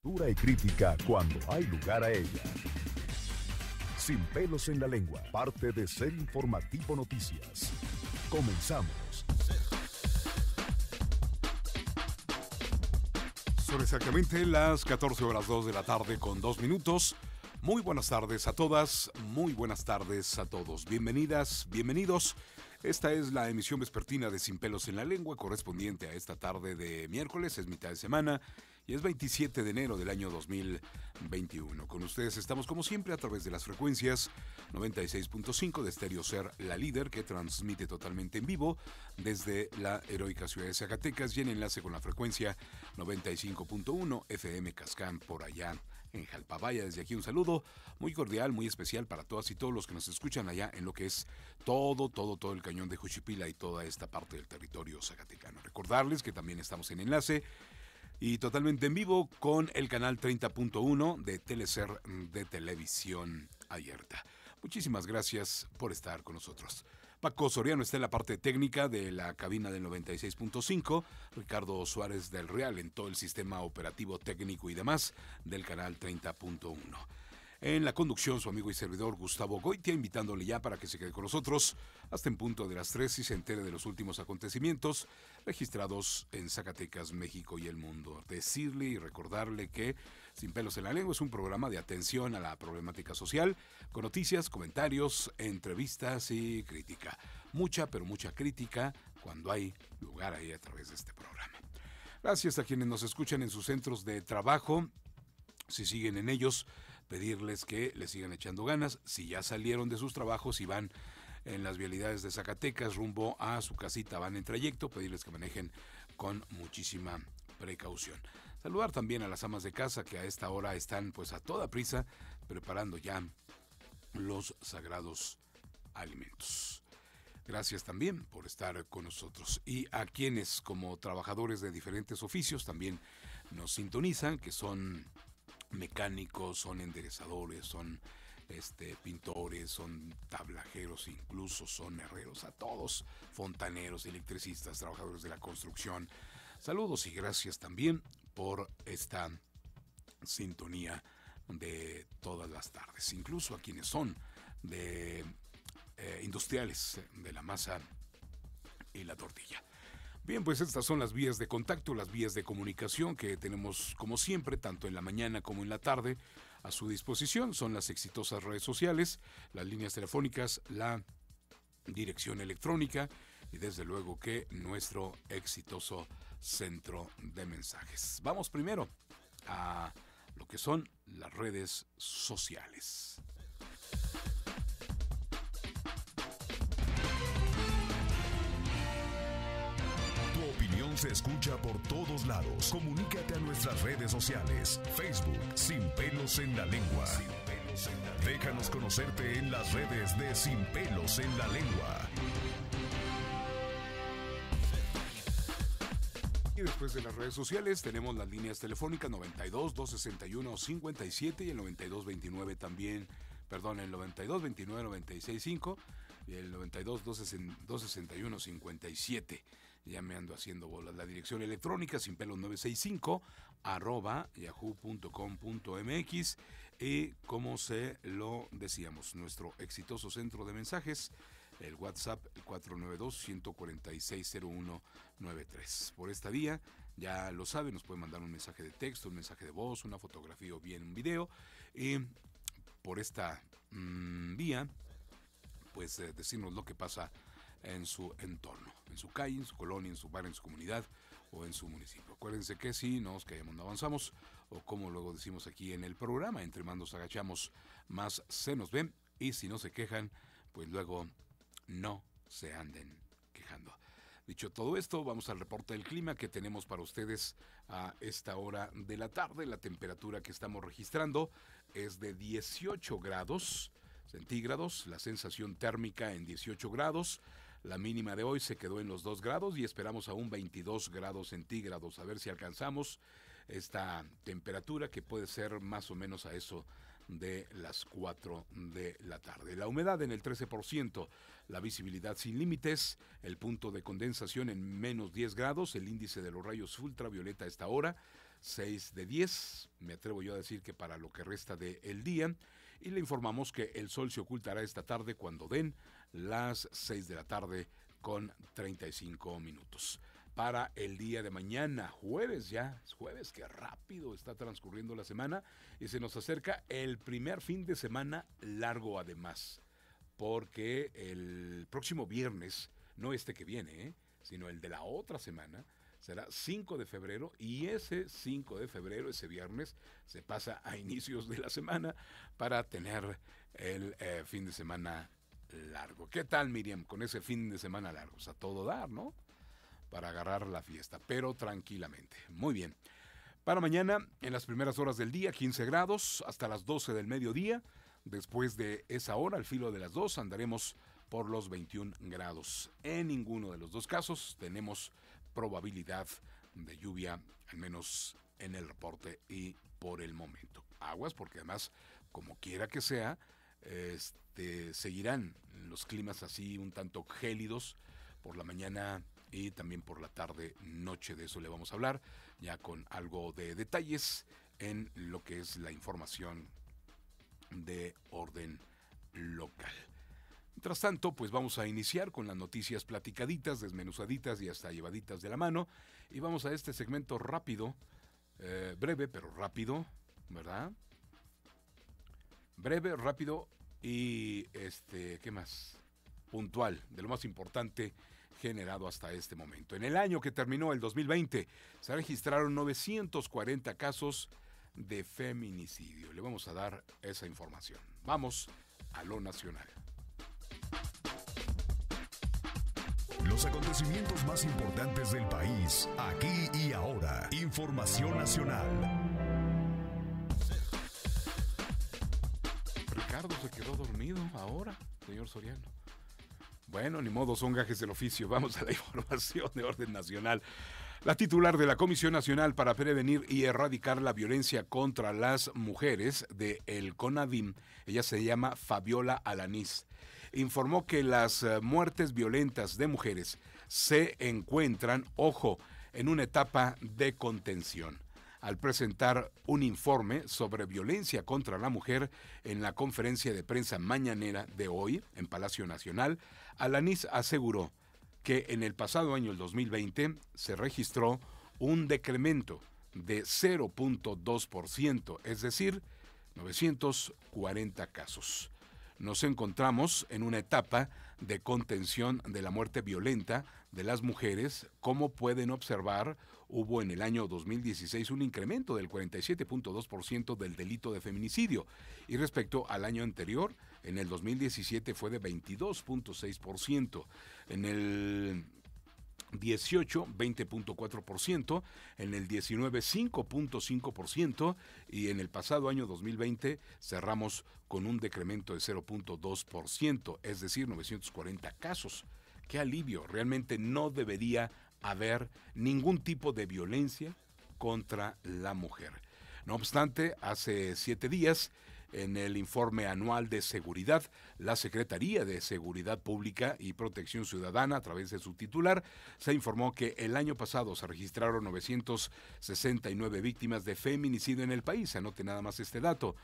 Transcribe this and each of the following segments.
Dura y crítica cuando hay lugar a ella. Sin pelos en la lengua, parte de Ser Informativo Noticias. Comenzamos. Son exactamente las 14:02 de la tarde con 2 minutos. Muy buenas tardes a todas, muy buenas tardes a todos. Bienvenidas, bienvenidos. Esta es la emisión vespertina de Sin Pelos en la Lengua, correspondiente a esta tarde de miércoles, es mitad de semana y es 27 de enero del año 2021. Con ustedes estamos como siempre a través de las frecuencias 96.5 de Stereo Ser, la líder que transmite totalmente en vivo desde la heroica ciudad de Zacatecas y en enlace con la frecuencia 95.1 FM Cascán por allá en Jalpavaya. Desde aquí un saludo muy cordial, muy especial para todas y todos los que nos escuchan allá en lo que es todo el cañón de Juchipila y toda esta parte del territorio zacatecano. Recordarles que también estamos en enlace y totalmente en vivo con el canal 30.1 de Telecer de Televisión Abierta. Muchísimas gracias por estar con nosotros. Paco Soriano está en la parte técnica de la cabina del 96.5, Ricardo Suárez del Real en todo el sistema operativo técnico y demás del canal 30.1. En la conducción, su amigo y servidor Gustavo Goitia, invitándole ya para que se quede con nosotros hasta en punto de las 3 y se entere de los últimos acontecimientos registrados en Zacatecas, México y el mundo. Decirle y recordarle que Sin Pelos en la Lengua es un programa de atención a la problemática social, con noticias, comentarios, entrevistas y crítica. Mucha, pero mucha crítica cuando hay lugar ahí a través de este programa. Gracias a quienes nos escuchan en sus centros de trabajo. Si siguen en ellos, pedirles que les sigan echando ganas. Si ya salieron de sus trabajos y van en las vialidades de Zacatecas rumbo a su casita, van en trayecto, pedirles que manejen con muchísima precaución. Saludar también a las amas de casa que a esta hora están pues a toda prisa preparando ya los sagrados alimentos. Gracias también por estar con nosotros y a quienes como trabajadores de diferentes oficios también nos sintonizan, que son mecánicos, son enderezadores, son pintores, son tablajeros, incluso son herreros, a todos, fontaneros, electricistas, trabajadores de la construcción. Saludos y gracias también por esta sintonía de todas las tardes, incluso a quienes son de industriales de la masa y la tortilla. Bien, pues estas son las vías de contacto, las vías de comunicación que tenemos como siempre, tanto en la mañana como en la tarde, a su disposición. Son las exitosas redes sociales, las líneas telefónicas, la dirección electrónica y desde luego que nuestro exitoso centro de mensajes. Vamos primero a lo que son las redes sociales. Se escucha por todos lados. Comunícate a nuestras redes sociales. Facebook, Sin Pelos en la Lengua. Déjanos conocerte en las redes de Sin Pelos en la Lengua. Y después de las redes sociales tenemos las líneas telefónicas 92 261 57 y el 92 29 también, perdón, el 92 29 96 5 y el 92 261 57. Ya me ando haciendo bolas. La dirección electrónica sinpelos965 @yahoo.com.mx y como se lo decíamos, nuestro exitoso centro de mensajes, el WhatsApp 492-146-0193. Por esta vía, ya lo saben, nos pueden mandar un mensaje de texto, un mensaje de voz, una fotografía o bien un video. Y por esta vía, pues decirnos lo que pasa en su entorno, en su calle, en su colonia, en su barrio, en su comunidad o en su municipio. Acuérdense que si nos callamos no avanzamos, o como luego decimos aquí en el programa, entre más nos agachamos, más se nos ven, y si no se quejan, pues luego no se anden quejando. Dicho todo esto, vamos al reporte del clima que tenemos para ustedes a esta hora de la tarde. La temperatura que estamos registrando es de 18 grados centígrados, la sensación térmica en 18 grados, la mínima de hoy se quedó en los 2 grados y esperamos aún 22 grados centígrados, a ver si alcanzamos esta temperatura que puede ser más o menos a eso de las 4 de la tarde. La humedad en el 13%, la visibilidad sin límites, el punto de condensación en menos 10 grados, el índice de los rayos ultravioleta a esta hora 6 de 10, me atrevo yo a decir que para lo que resta del día, y le informamos que el sol se ocultará esta tarde cuando den las 6 de la tarde con 35 minutos. Para el día de mañana, jueves ya, es jueves, qué rápido está transcurriendo la semana y se nos acerca el primer fin de semana largo además, porque el próximo viernes, no este que viene, sino el de la otra semana, será 5 de febrero y ese 5 de febrero, ese viernes, se pasa a inicios de la semana para tener el fin de semana largo. ¿Qué tal, Miriam, con ese fin de semana largo? O sea, todo dar, ¿no? Para agarrar la fiesta, pero tranquilamente. Muy bien. Para mañana, en las primeras horas del día, 15 grados, hasta las 12 del mediodía. Después de esa hora, al filo de las 2, andaremos por los 21 grados. En ninguno de los dos casos tenemos probabilidad de lluvia, al menos en el reporte y por el momento. Aguas, porque además, como quiera que sea, seguirán los climas así un tanto gélidos por la mañana y también por la tarde, noche. De eso le vamos a hablar, ya con algo de detalles en lo que es la información de orden local. Mientras tanto, pues vamos a iniciar con las noticias platicaditas, desmenuzaditas y hasta llevaditas de la mano. Y vamos a este segmento rápido, breve pero rápido, ¿verdad? Breve, rápido y, ¿qué más? Puntual, de lo más importante generado hasta este momento. En el año que terminó, el 2020, se registraron 940 casos de feminicidio. Le vamos a dar esa información. Vamos a lo nacional. Los acontecimientos más importantes del país, aquí y ahora. Información nacional. Ricardo se quedó dormido ahora, señor Soriano. Bueno, ni modo, son gajes del oficio. Vamos a la información de orden nacional. La titular de la Comisión Nacional para Prevenir y Erradicar la Violencia contra las Mujeres de el CONAVIM, ella se llama Fabiola Alanís, informó que las muertes violentas de mujeres se encuentran, ojo, en una etapa de contención. Al presentar un informe sobre violencia contra la mujer en la conferencia de prensa mañanera de hoy en Palacio Nacional, Alanís aseguró que en el pasado año, el 2020, se registró un decremento de 0.2%, es decir, 940 casos. Nos encontramos en una etapa de contención de la muerte violenta de las mujeres. Como pueden observar, hubo en el año 2016 un incremento del 47.2% del delito de feminicidio y respecto al año anterior, en el 2017 fue de 22.6%, en el 18, 20.4%, en el 19, 5.5% y en el pasado año 2020 cerramos con un decremento de 0.2%, es decir, 940 casos. ¡Qué alivio! Realmente no debería haber ningún tipo de violencia contra la mujer. No obstante, hace 7 días, en el informe anual de seguridad, la Secretaría de Seguridad Pública y Protección Ciudadana, a través de su titular, se informó que el año pasado se registraron 969 víctimas de feminicidio en el país. Anote nada más este dato,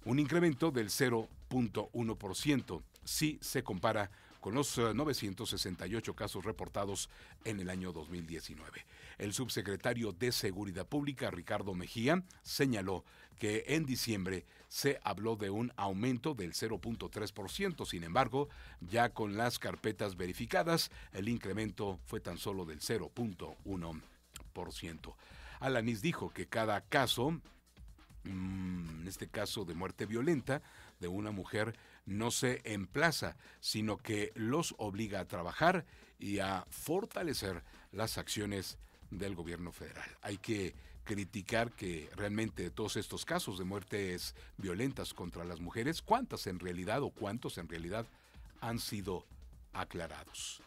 un incremento del 0.1% si se compara con los 968 casos reportados en el año 2019. El subsecretario de Seguridad Pública, Ricardo Mejía, señaló que en diciembre se habló de un aumento del 0.3%. Sin embargo, ya con las carpetas verificadas, el incremento fue tan solo del 0.1%. Alanís dijo que cada caso, en este caso de muerte violenta de una mujer, no se emplaza, sino que los obliga a trabajar y a fortalecer las acciones del gobierno federal. Hay que criticar que realmente todos estos casos de muertes violentas contra las mujeres, ¿cuántos en realidad han sido aclarados?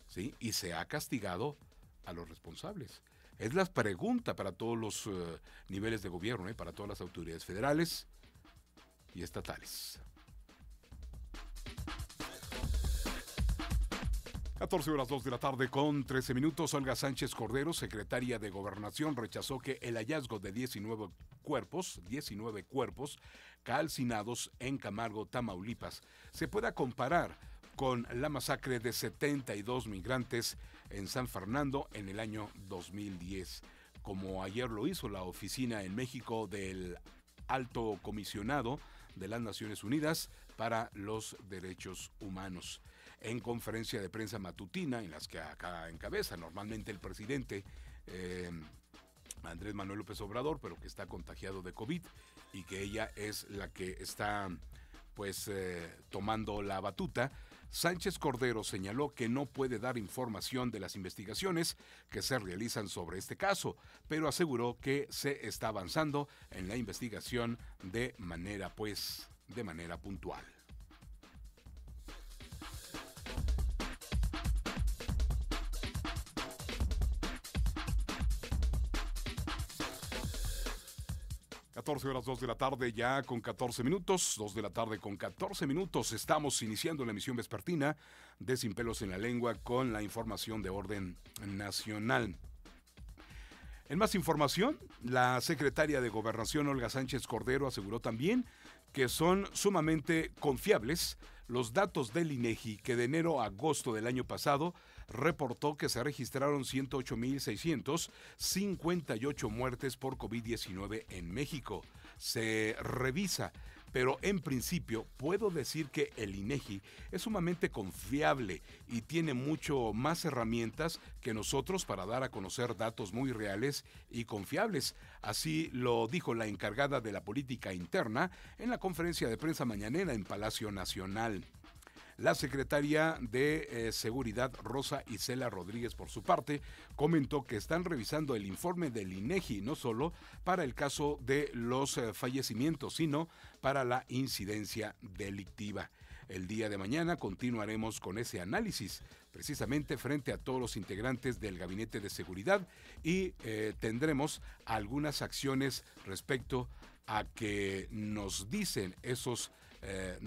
¿Sí? Y se ha castigado a los responsables. Es la pregunta para todos los niveles de gobierno, para todas las autoridades federales y estatales. 14 horas 2 de la tarde con 13 minutos. Olga Sánchez Cordero, secretaria de Gobernación, rechazó que el hallazgo de 19 cuerpos calcinados en Camargo, Tamaulipas, se pueda comparar con la masacre de 72 migrantes en San Fernando en el año 2010, como ayer lo hizo la oficina en México del Alto Comisionado de las Naciones Unidas para los Derechos Humanos. En conferencia de prensa matutina, en las que acá encabeza normalmente el presidente Andrés Manuel López Obrador, pero que está contagiado de COVID y que ella es la que está tomando la batuta, Sánchez Cordero señaló que no puede dar información de las investigaciones que se realizan sobre este caso, pero aseguró que se está avanzando en la investigación de manera puntual. Horas 2 de la tarde ya con 14 minutos, 2 de la tarde con 14 minutos. Estamos iniciando la emisión vespertina de Sin Pelos en la Lengua con la información de orden nacional. En más información, la secretaria de Gobernación, Olga Sánchez Cordero, aseguró también que son sumamente confiables los datos del INEGI, que de enero a agosto del año pasado reportó que se registraron 108,658 muertes por COVID-19 en México. Se revisa, pero en principio puedo decir que el INEGI es sumamente confiable y tiene mucho más herramientas que nosotros para dar a conocer datos muy reales y confiables. Así lo dijo la encargada de la política interna en la conferencia de prensa mañanera en Palacio Nacional. La secretaria de Seguridad, Rosa Isela Rodríguez, por su parte, comentó que están revisando el informe del INEGI, no solo para el caso de los fallecimientos, sino para la incidencia delictiva. El día de mañana continuaremos con ese análisis, precisamente frente a todos los integrantes del Gabinete de Seguridad, y tendremos algunas acciones respecto a que nos dicen esos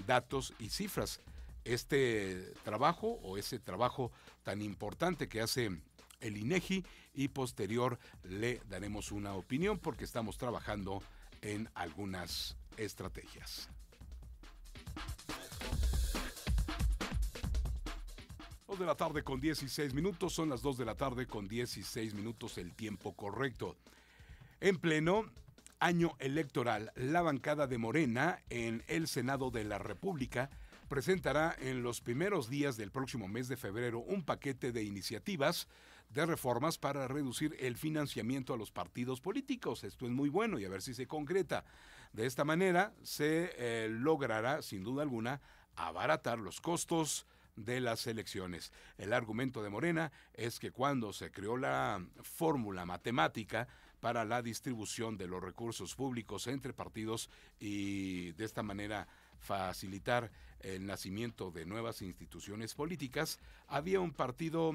datos y cifras. Este trabajo o ese trabajo tan importante que hace el INEGI, y posterior le daremos una opinión porque estamos trabajando en algunas estrategias. 2 de la tarde con 16 minutos, son las 2 de la tarde con 16 minutos el tiempo correcto. En pleno año electoral, la bancada de Morena en el Senado de la República presentará en los primeros días del próximo mes de febrero un paquete de iniciativas de reformas para reducir el financiamiento a los partidos políticos. Esto es muy bueno y a ver si se concreta. De esta manera se logrará, sin duda alguna, abaratar los costos de las elecciones. El argumento de Morena es que cuando se creó la fórmula matemática para la distribución de los recursos públicos entre partidos y de esta manera facilitar el nacimiento de nuevas instituciones políticas, había un partido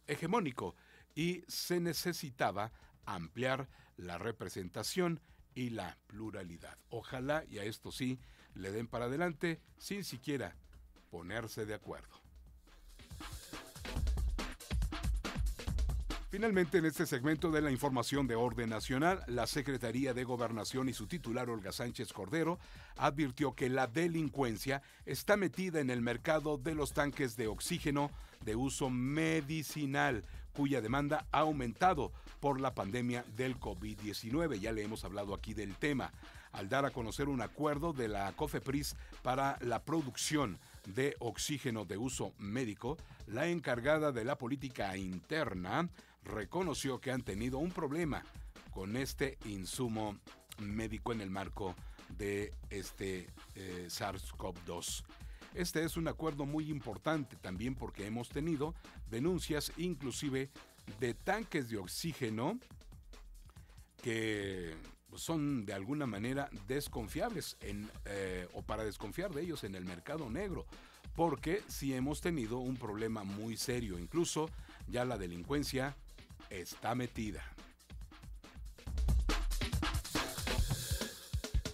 hegemónico y se necesitaba ampliar la representación y la pluralidad. Ojalá y a esto sí le den para adelante sin siquiera ponerse de acuerdo. Finalmente, en este segmento de la información de orden nacional, la Secretaría de Gobernación y su titular, Olga Sánchez Cordero, advirtió que la delincuencia está metida en el mercado de los tanques de oxígeno de uso medicinal, cuya demanda ha aumentado por la pandemia del COVID-19. Ya le hemos hablado aquí del tema. Al dar a conocer un acuerdo de la COFEPRIS para la producción de oxígeno de uso médico, la encargada de la política interna reconoció que han tenido un problema con este insumo médico en el marco de este SARS-CoV-2. Este es un acuerdo muy importante también porque hemos tenido denuncias inclusive de tanques de oxígeno que son de alguna manera desconfiables o para desconfiar de ellos en el mercado negro, porque sí hemos tenido un problema muy serio, incluso ya la delincuencia está metida.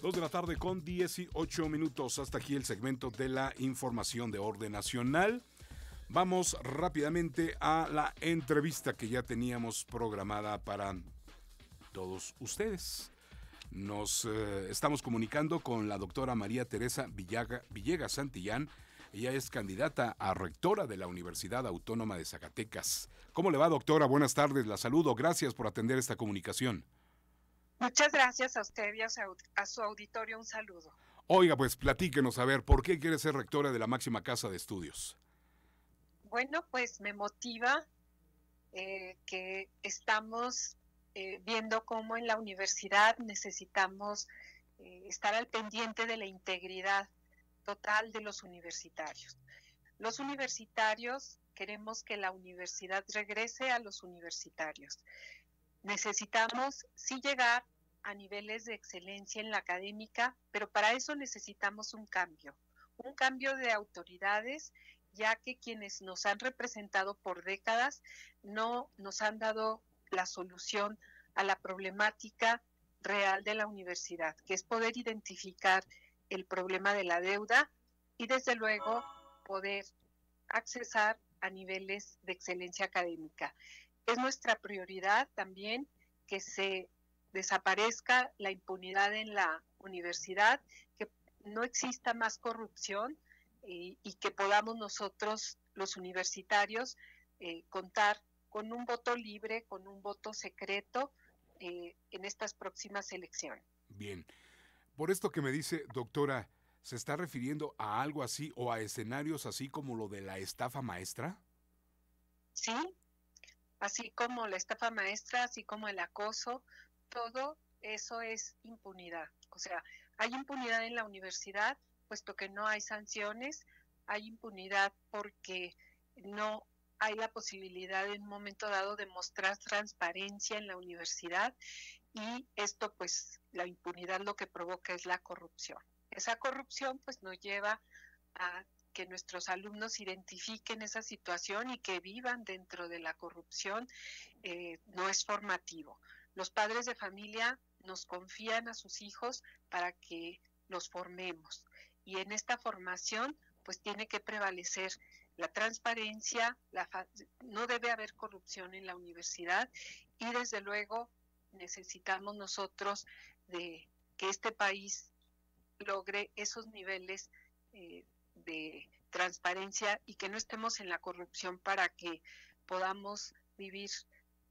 2 de la tarde con 18 minutos. Hasta aquí el segmento de la información de orden nacional. Vamos rápidamente a la entrevista que ya teníamos programada para todos ustedes. Nos estamos comunicando con la doctora María Teresa Villegas Santillán. Ella es candidata a rectora de la Universidad Autónoma de Zacatecas. ¿Cómo le va, doctora? Buenas tardes, la saludo. Gracias por atender esta comunicación. Muchas gracias a usted y a su auditorio. Un saludo. Oiga, pues platíquenos, a ver, ¿por qué quiere ser rectora de la máxima casa de estudios? Bueno, pues me motiva que estamos viendo cómo en la universidad necesitamos estar al pendiente de la integridad total de los universitarios. Los universitarios queremos que la universidad regrese a los universitarios. Necesitamos sí llegar a niveles de excelencia en la académica, pero para eso necesitamos un cambio de autoridades, ya que quienes nos han representado por décadas no nos han dado la solución a la problemática real de la universidad, que es poder identificar el problema de la deuda y desde luego poder accesar a niveles de excelencia académica. Es nuestra prioridad también que se desaparezca la impunidad en la universidad, que no exista más corrupción y que podamos nosotros, los universitarios, contar con un voto libre, con un voto secreto en estas próximas elecciones. Bien. Por esto que me dice, doctora, ¿se está refiriendo a algo así o a escenarios así como lo de la estafa maestra? Sí, así como la estafa maestra, así como el acoso, todo eso es impunidad. O sea, hay impunidad en la universidad, puesto que no hay sanciones, hay impunidad porque no hay la posibilidad en un momento dado de mostrar transparencia en la universidad. Y esto, pues, la impunidad lo que provoca es la corrupción. Esa corrupción, pues, nos lleva a que nuestros alumnos identifiquen esa situación y que vivan dentro de la corrupción. No es formativo. Los padres de familia nos confían a sus hijos para que los formemos. Y en esta formación, pues, tiene que prevalecer la transparencia, no debe haber corrupción en la universidad y, desde luego, necesitamos nosotros de que este país logre esos niveles de transparencia y que no estemos en la corrupción para que podamos vivir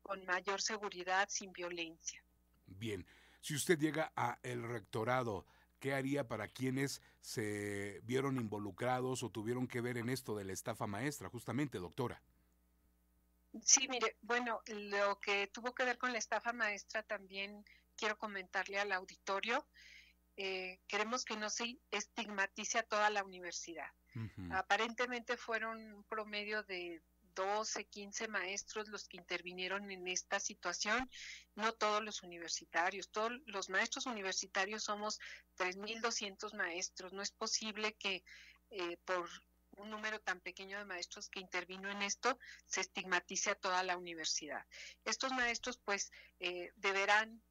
con mayor seguridad, sin violencia. Bien, si usted llega a el rectorado, ¿qué haría para quienes se vieron involucrados o tuvieron que ver en esto de la estafa maestra, justamente, doctora? Sí, mire, bueno, lo que tuvo que ver con la estafa maestra también quiero comentarle al auditorio. Queremos que no se estigmatice a toda la universidad. Aparentemente fueron un promedio de 12, 15 maestros los que intervinieron en esta situación, no todos los universitarios. Todos los maestros universitarios somos 3,200 maestros. No es posible que por un número tan pequeño de maestros que intervino en esto, se estigmatice a toda la universidad. Estos maestros, pues, deberán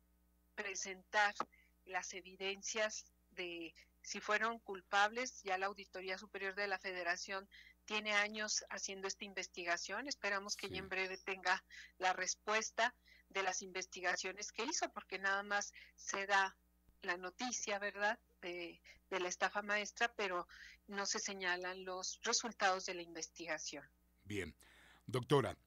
presentar las evidencias de si fueron culpables. Ya la Auditoría Superior de la Federación tiene años haciendo esta investigación. Esperamos que ya en breve tenga la respuesta de las investigaciones que hizo, porque nada más se da la noticia, ¿verdad?, de la estafa maestra, pero no se señalan los resultados de la investigación. Bien. Doctora,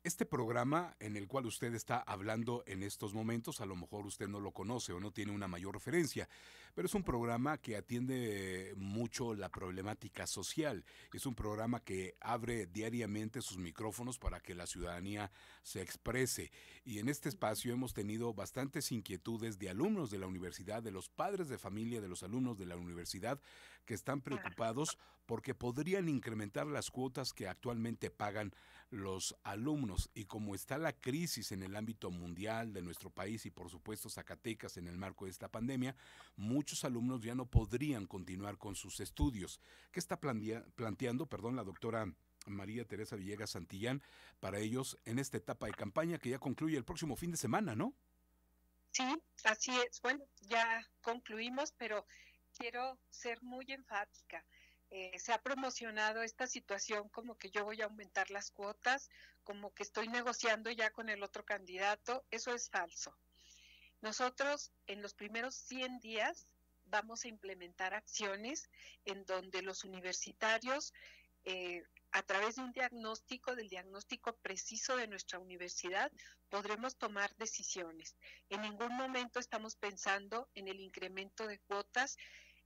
este programa en el cual usted está hablando en estos momentos, a lo mejor usted no lo conoce o no tiene una mayor referencia, pero es un programa que atiende mucho la problemática social. Es un programa que abre diariamente sus micrófonos para que la ciudadanía se exprese. Y en este espacio hemos tenido bastantes inquietudes de alumnos de la universidad, de los padres de familia de los alumnos de la universidad, que están preocupados porque podrían incrementar las cuotas que actualmente pagan los alumnos. Y como está la crisis en el ámbito mundial de nuestro país y por supuesto Zacatecas en el marco de esta pandemia, muchos alumnos ya no podrían continuar con sus estudios. ¿Qué está planteando la doctora María Teresa Villegas Santillán para ellos en esta etapa de campaña que ya concluye el próximo fin de semana, ¿no? Sí, así es. Bueno, ya concluimos, pero quiero ser muy enfática. se ha promocionado esta situación como que yo voy a aumentar las cuotas, como que estoy negociando ya con el otro candidato. Eso es falso. Nosotros en los primeros 100 días vamos a implementar acciones en donde los universitarios, a través de un diagnóstico, del diagnóstico preciso de nuestra universidad, podremos tomar decisiones. En ningún momento estamos pensando en el incremento de cuotas.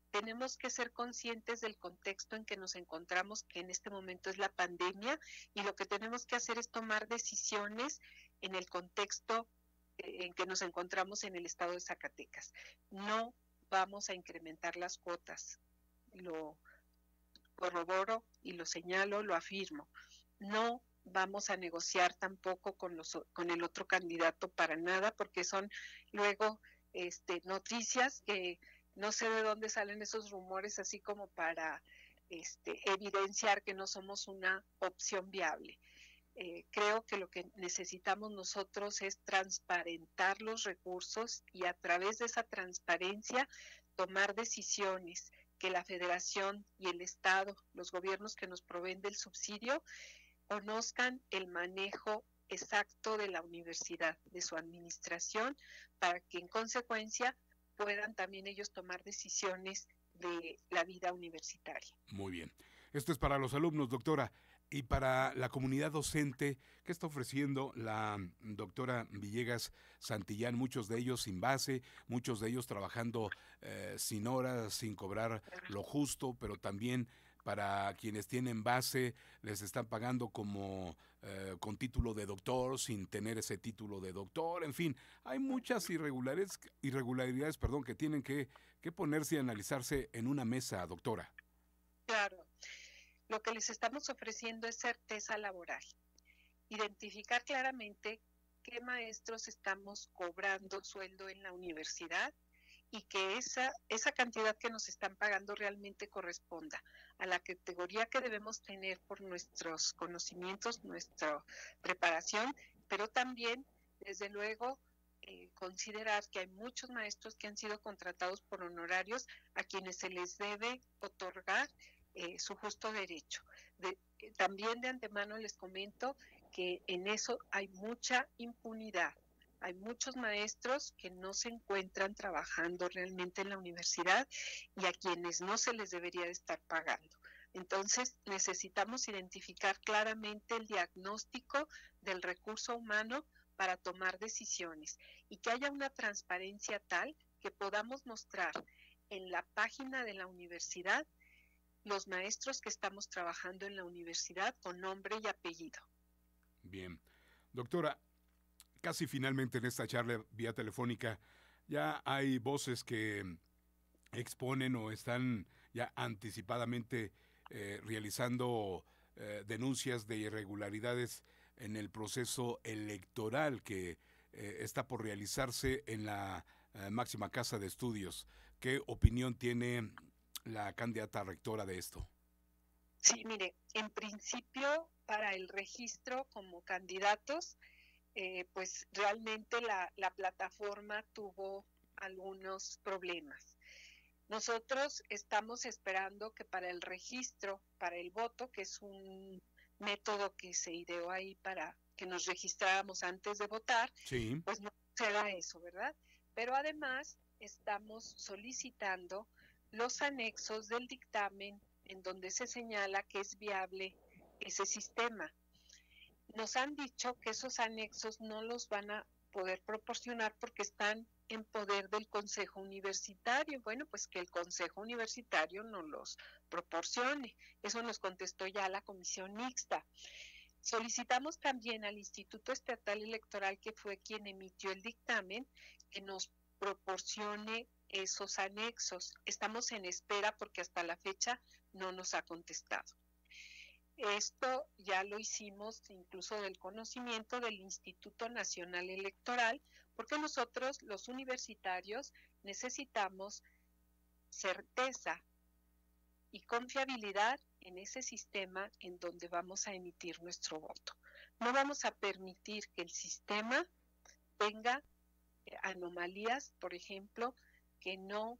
Tenemos que ser conscientes del contexto en que nos encontramos, que en este momento es la pandemia, y lo que tenemos que hacer es tomar decisiones en el contexto en que nos encontramos en el estado de Zacatecas. No vamos a incrementar las cuotas, lo corroboro y lo señalo, lo afirmo. No vamos a negociar tampoco con el otro candidato para nada, porque son luego noticias que no sé de dónde salen esos rumores, así como para evidenciar que no somos una opción viable. Creo que lo que necesitamos nosotros es transparentar los recursos y a través de esa transparencia tomar decisiones, que la Federación y el Estado, los gobiernos que nos proveen del subsidio, conozcan el manejo exacto de la universidad, de su administración, para que en consecuencia puedan también ellos tomar decisiones de la vida universitaria. Muy bien. Esto es para los alumnos, doctora. Y para la comunidad docente, ¿qué está ofreciendo la doctora Villegas Santillán? Muchos de ellos sin base, muchos de ellos trabajando sin horas, sin cobrar lo justo, pero también para quienes tienen base les están pagando como con título de doctor, sin tener ese título de doctor. En fin, hay muchas irregularidades, que tienen que ponerse y analizarse en una mesa, doctora. Claro. Lo que les estamos ofreciendo es certeza laboral, identificar claramente qué maestros estamos cobrando sueldo en la universidad y que esa cantidad que nos están pagando realmente corresponda a la categoría que debemos tener por nuestros conocimientos, nuestra preparación, pero también, desde luego, considerar que hay muchos maestros que han sido contratados por honorarios a quienes se les debe otorgar su justo derecho. También de antemano les comento que en eso hay mucha impunidad. Hay muchos maestros que no se encuentran trabajando realmente en la universidad y a quienes no se les debería de estar pagando. Entonces necesitamos identificar claramente el diagnóstico del recurso humano para tomar decisiones y que haya una transparencia tal que podamos mostrar en la página de la universidad los maestros que estamos trabajando en la universidad con nombre y apellido. Bien. Doctora, casi finalmente en esta charla vía telefónica, ya hay voces que exponen o están ya anticipadamente realizando denuncias de irregularidades en el proceso electoral que está por realizarse en la máxima casa de estudios. ¿Qué opinión tiene la candidata rectora de esto? Sí, mire, en principio para el registro como candidatos, pues realmente la plataforma tuvo algunos problemas. Nosotros estamos esperando que para el registro, para el voto, que es un método que se ideó ahí para que nos registráramos antes de votar, sí, pues no será eso, ¿verdad? Pero además estamos solicitando los anexos del dictamen en donde se señala que es viable ese sistema. Nos han dicho que esos anexos no los van a poder proporcionar porque están en poder del Consejo Universitario. Bueno, pues que el Consejo Universitario nos los proporcione. Eso nos contestó ya la Comisión Mixta. Solicitamos también al Instituto Estatal Electoral, que fue quien emitió el dictamen, que nos proporcione esos anexos. Estamos en espera porque hasta la fecha no nos ha contestado. Esto ya lo hicimos incluso del conocimiento del Instituto Nacional Electoral, porque nosotros, los universitarios, necesitamos certeza y confiabilidad en ese sistema en donde vamos a emitir nuestro voto. No vamos a permitir que el sistema tenga anomalías, por ejemplo, que no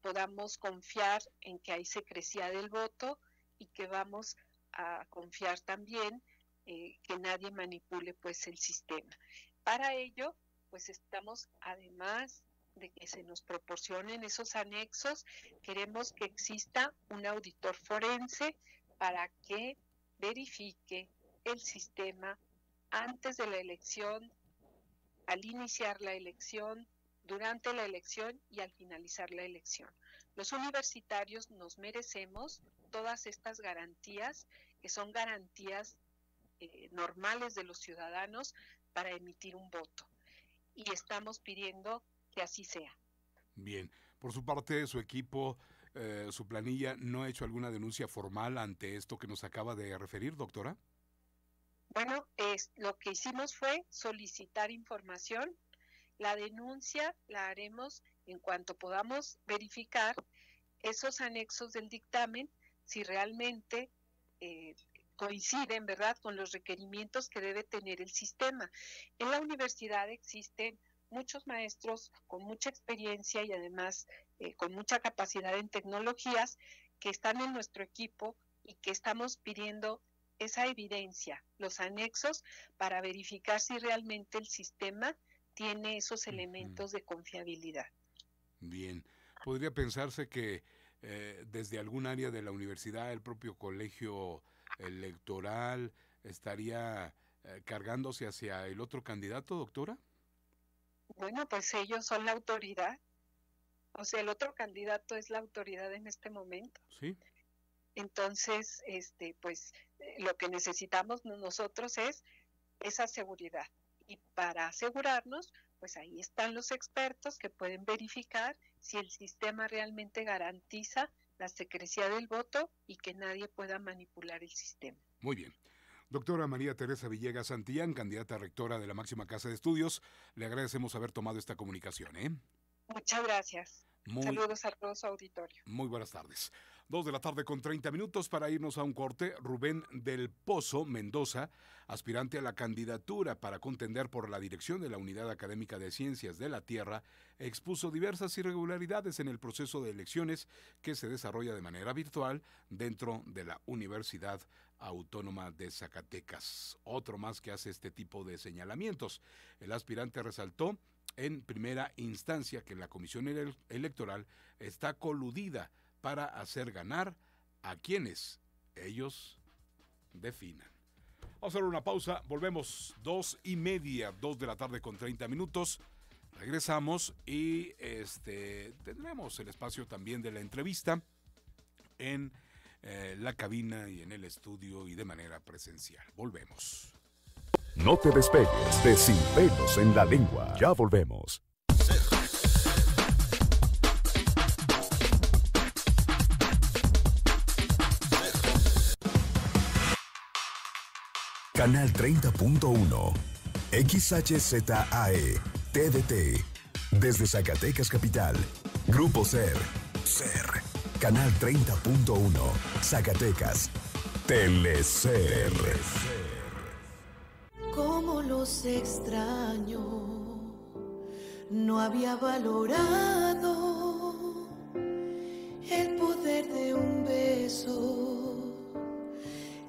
podamos confiar en que hay secrecía del voto y que vamos a confiar también que nadie manipule pues el sistema. Para ello, pues estamos, además de que se nos proporcionen esos anexos, queremos que exista un auditor forense para que verifique el sistema antes de la elección, al iniciar la elección, durante la elección y al finalizar la elección. Los universitarios nos merecemos todas estas garantías, que son garantías normales de los ciudadanos para emitir un voto. Y estamos pidiendo que así sea. Bien, por su parte, su equipo, su planilla, ¿no ha hecho alguna denuncia formal ante esto que nos acaba de referir, doctora? Bueno, lo que hicimos fue solicitar información. La denuncia la haremos en cuanto podamos verificar esos anexos del dictamen, si realmente coinciden, ¿verdad?, con los requerimientos que debe tener el sistema. En la universidad existen muchos maestros con mucha experiencia y además con mucha capacidad en tecnologías que están en nuestro equipo y que estamos pidiendo esa evidencia, los anexos, para verificar si realmente el sistema tiene esos elementos de confiabilidad. Bien, podría pensarse que desde algún área de la universidad, el propio colegio electoral estaría cargándose hacia el otro candidato, doctora. Bueno, pues ellos son la autoridad. O sea, el otro candidato es la autoridad en este momento. Sí. Entonces, pues lo que necesitamos nosotros es esa seguridad. Y para asegurarnos, pues ahí están los expertos que pueden verificar si el sistema realmente garantiza la secrecía del voto y que nadie pueda manipular el sistema. Muy bien. Doctora María Teresa Villegas Santillán, candidata a rectora de la máxima casa de estudios, le agradecemos haber tomado esta comunicación. Muchas gracias. Saludos a todo su auditorio. Muy buenas tardes. 2:30 p.m. para irnos a un corte. Rubén del Pozo Mendoza, aspirante a la candidatura para contender por la dirección de la Unidad Académica de Ciencias de la Tierra, expuso diversas irregularidades en el proceso de elecciones que se desarrolla de manera virtual dentro de la Universidad Autónoma de Zacatecas. Otro más que hace este tipo de señalamientos. El aspirante resaltó en primera instancia que la Comisión Electoral está coludida para hacer ganar a quienes ellos definan. Vamos a hacer una pausa, volvemos 2:30 p.m. Regresamos y tendremos el espacio también de la entrevista en la cabina y en el estudio y de manera presencial. Volvemos. No te despegues de Sin Pelos en la Lengua. Ya volvemos. Canal 30.1 XHZAE TDT desde Zacatecas Capital. Grupo SER. Canal 30.1 Zacatecas. Telecer. Cómo los extraño, no había valorado el poder de un beso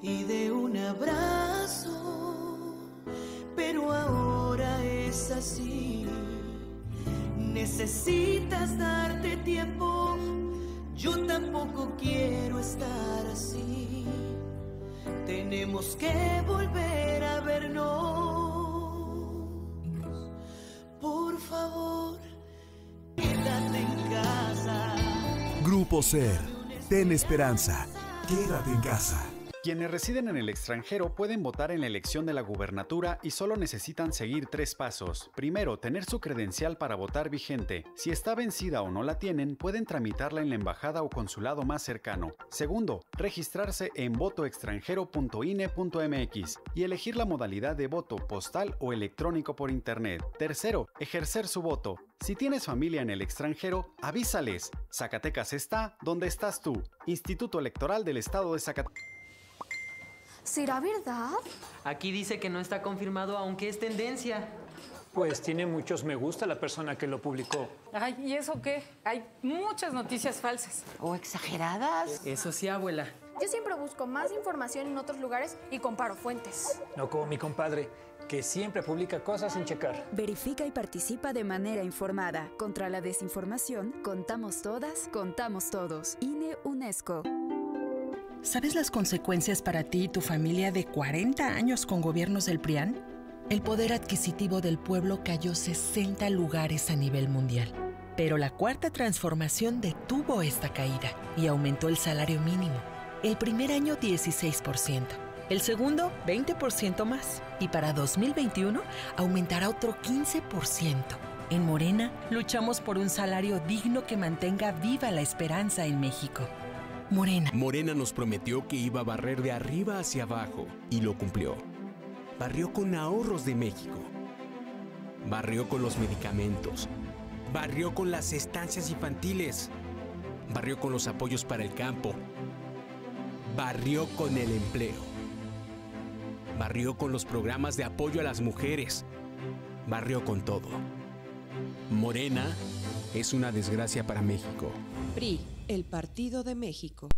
y de un abrazo, pero ahora es así. Necesitas darte tiempo, yo tampoco quiero estar así. Tenemos que volver a vernos. Por favor, quédate en casa. Grupo SER. Ten esperanza. Quédate en casa. Quienes residen en el extranjero pueden votar en la elección de la gubernatura y solo necesitan seguir 3 pasos. Primero, tener su credencial para votar vigente. Si está vencida o no la tienen, pueden tramitarla en la embajada o consulado más cercano. Segundo, registrarse en votoextranjero.ine.mx y elegir la modalidad de voto postal o electrónico por internet. Tercero, ejercer su voto. Si tienes familia en el extranjero, avísales. Zacatecas está donde estás tú. Instituto Electoral del Estado de Zacatecas. ¿Será verdad? Aquí dice que no está confirmado, aunque es tendencia. Pues tiene muchos me gusta la persona que lo publicó. Ay, ¿y eso qué? Hay muchas noticias falsas. ¿O exageradas? Eso sí, abuela. Yo siempre busco más información en otros lugares y comparo fuentes. No como mi compadre, que siempre publica cosas sin checar. Verifica y participa de manera informada. Contra la desinformación, contamos todas, contamos todos. INE UNESCO. ¿Sabes las consecuencias para ti y tu familia de 40 años con gobiernos del PRIAN? El poder adquisitivo del pueblo cayó 60 lugares a nivel mundial. Pero la Cuarta Transformación detuvo esta caída y aumentó el salario mínimo. El primer año 16%, el segundo 20% más. Y para 2021 aumentará otro 15%. En Morena luchamos por un salario digno que mantenga viva la esperanza en México. Morena. Morena nos prometió que iba a barrer de arriba hacia abajo y lo cumplió. Barrió con ahorros de México. Barrió con los medicamentos. Barrió con las estancias infantiles. Barrió con los apoyos para el campo. Barrió con el empleo. Barrió con los programas de apoyo a las mujeres. Barrió con todo. Morena es una desgracia para México. PRI, el Partido de México.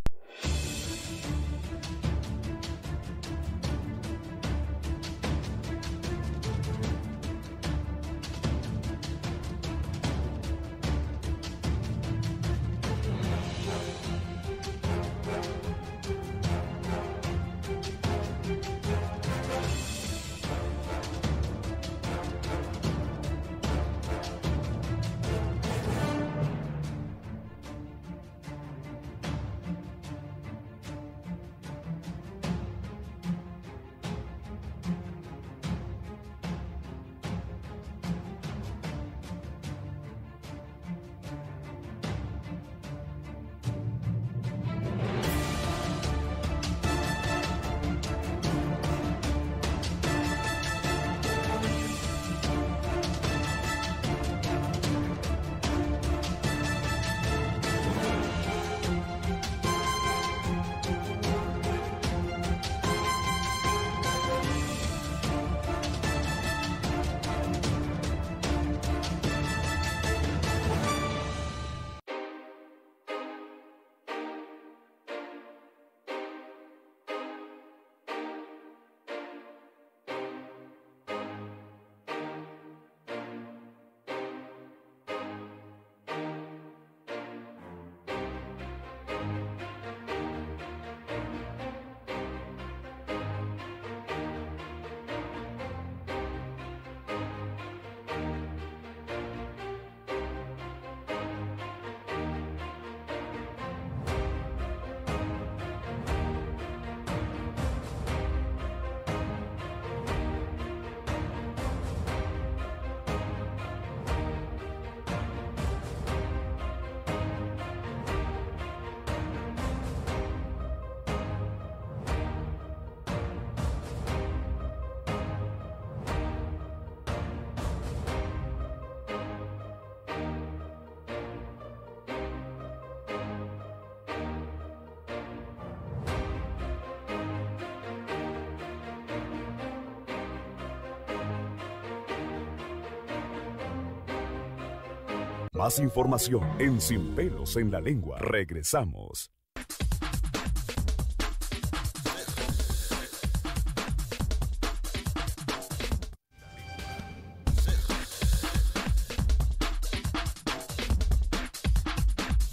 Más información en Sin Pelos en la Lengua. Regresamos.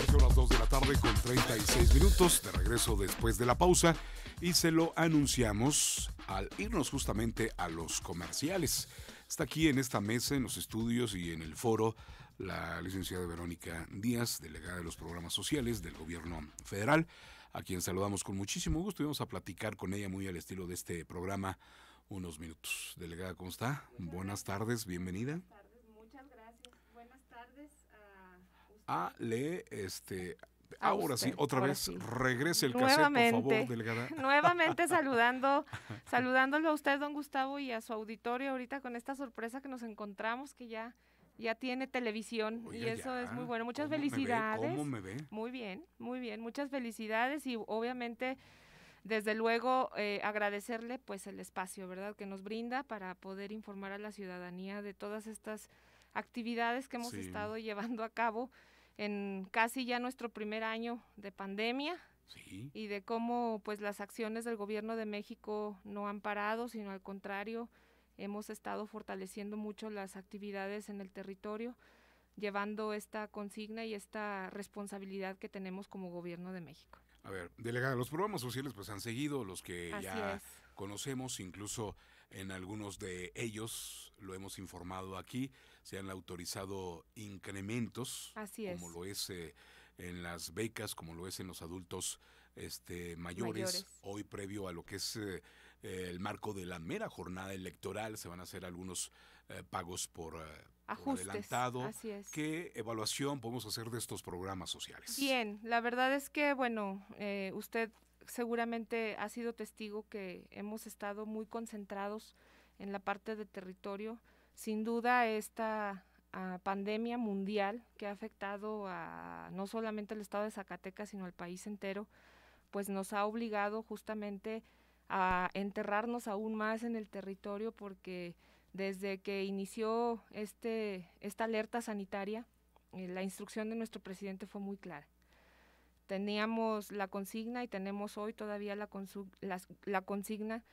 Son las 2 de la tarde con 36 minutos de regreso después de la pausa y se lo anunciamos al irnos justamente a los comerciales. Está aquí en esta mesa, en los estudios y en el foro, la licenciada Verónica Díaz, delegada de los programas sociales del gobierno federal, a quien saludamos con muchísimo gusto y vamos a platicar con ella muy al estilo de este programa unos minutos. Delegada, ¿cómo está? Buenas tardes, bienvenida. Buenas tardes, muchas gracias. Buenas tardes a usted. Ahora sí, otra vez, sí. Regrese el cassette, por favor, delegada. Nuevamente saludándolo a usted, don Gustavo, y a su auditorio ahorita con esta sorpresa que nos encontramos, que ya tiene televisión. Oiga, y eso es muy bueno. Muchas felicidades. ¿Cómo me ve? Muy bien, muchas felicidades y obviamente desde luego agradecerle pues el espacio, ¿verdad?, que nos brinda para poder informar a la ciudadanía de todas estas actividades que hemos estado llevando a cabo en casi ya nuestro primer año de pandemia. Sí. Y de cómo pues las acciones del gobierno de México no han parado, sino al contrario, hemos estado fortaleciendo mucho las actividades en el territorio, llevando esta consigna y esta responsabilidad que tenemos como gobierno de México. A ver, delegada, los programas sociales pues han seguido, los que ya conocemos, incluso en algunos de ellos, lo hemos informado aquí, se han autorizado incrementos, como lo es en las becas, como lo es en los adultos mayores. Hoy, previo a lo que es el marco de la mera jornada electoral, se van a hacer algunos pagos por adelantado. Así es. ¿Qué evaluación podemos hacer de estos programas sociales? Bien, la verdad es que, bueno, usted seguramente ha sido testigo que hemos estado muy concentrados en la parte de territorio. Sin duda, esta pandemia mundial que ha afectado a no solamente el estado de Zacatecas, sino al país entero, pues nos ha obligado justamente a enterrarnos aún más en el territorio, porque desde que inició esta alerta sanitaria, la instrucción de nuestro presidente fue muy clara. Teníamos la consigna y tenemos hoy todavía la consigna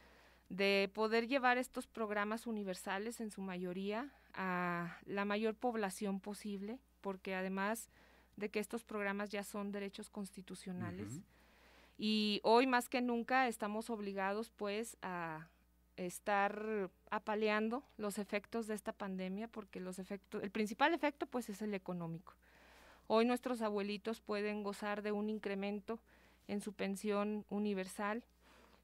de poder llevar estos programas universales en su mayoría a la mayor población posible, porque además de que estos programas ya son derechos constitucionales, y hoy más que nunca estamos obligados pues a estar apaleando los efectos de esta pandemia, porque el principal efecto pues es el económico. Hoy nuestros abuelitos pueden gozar de un incremento en su pensión universal.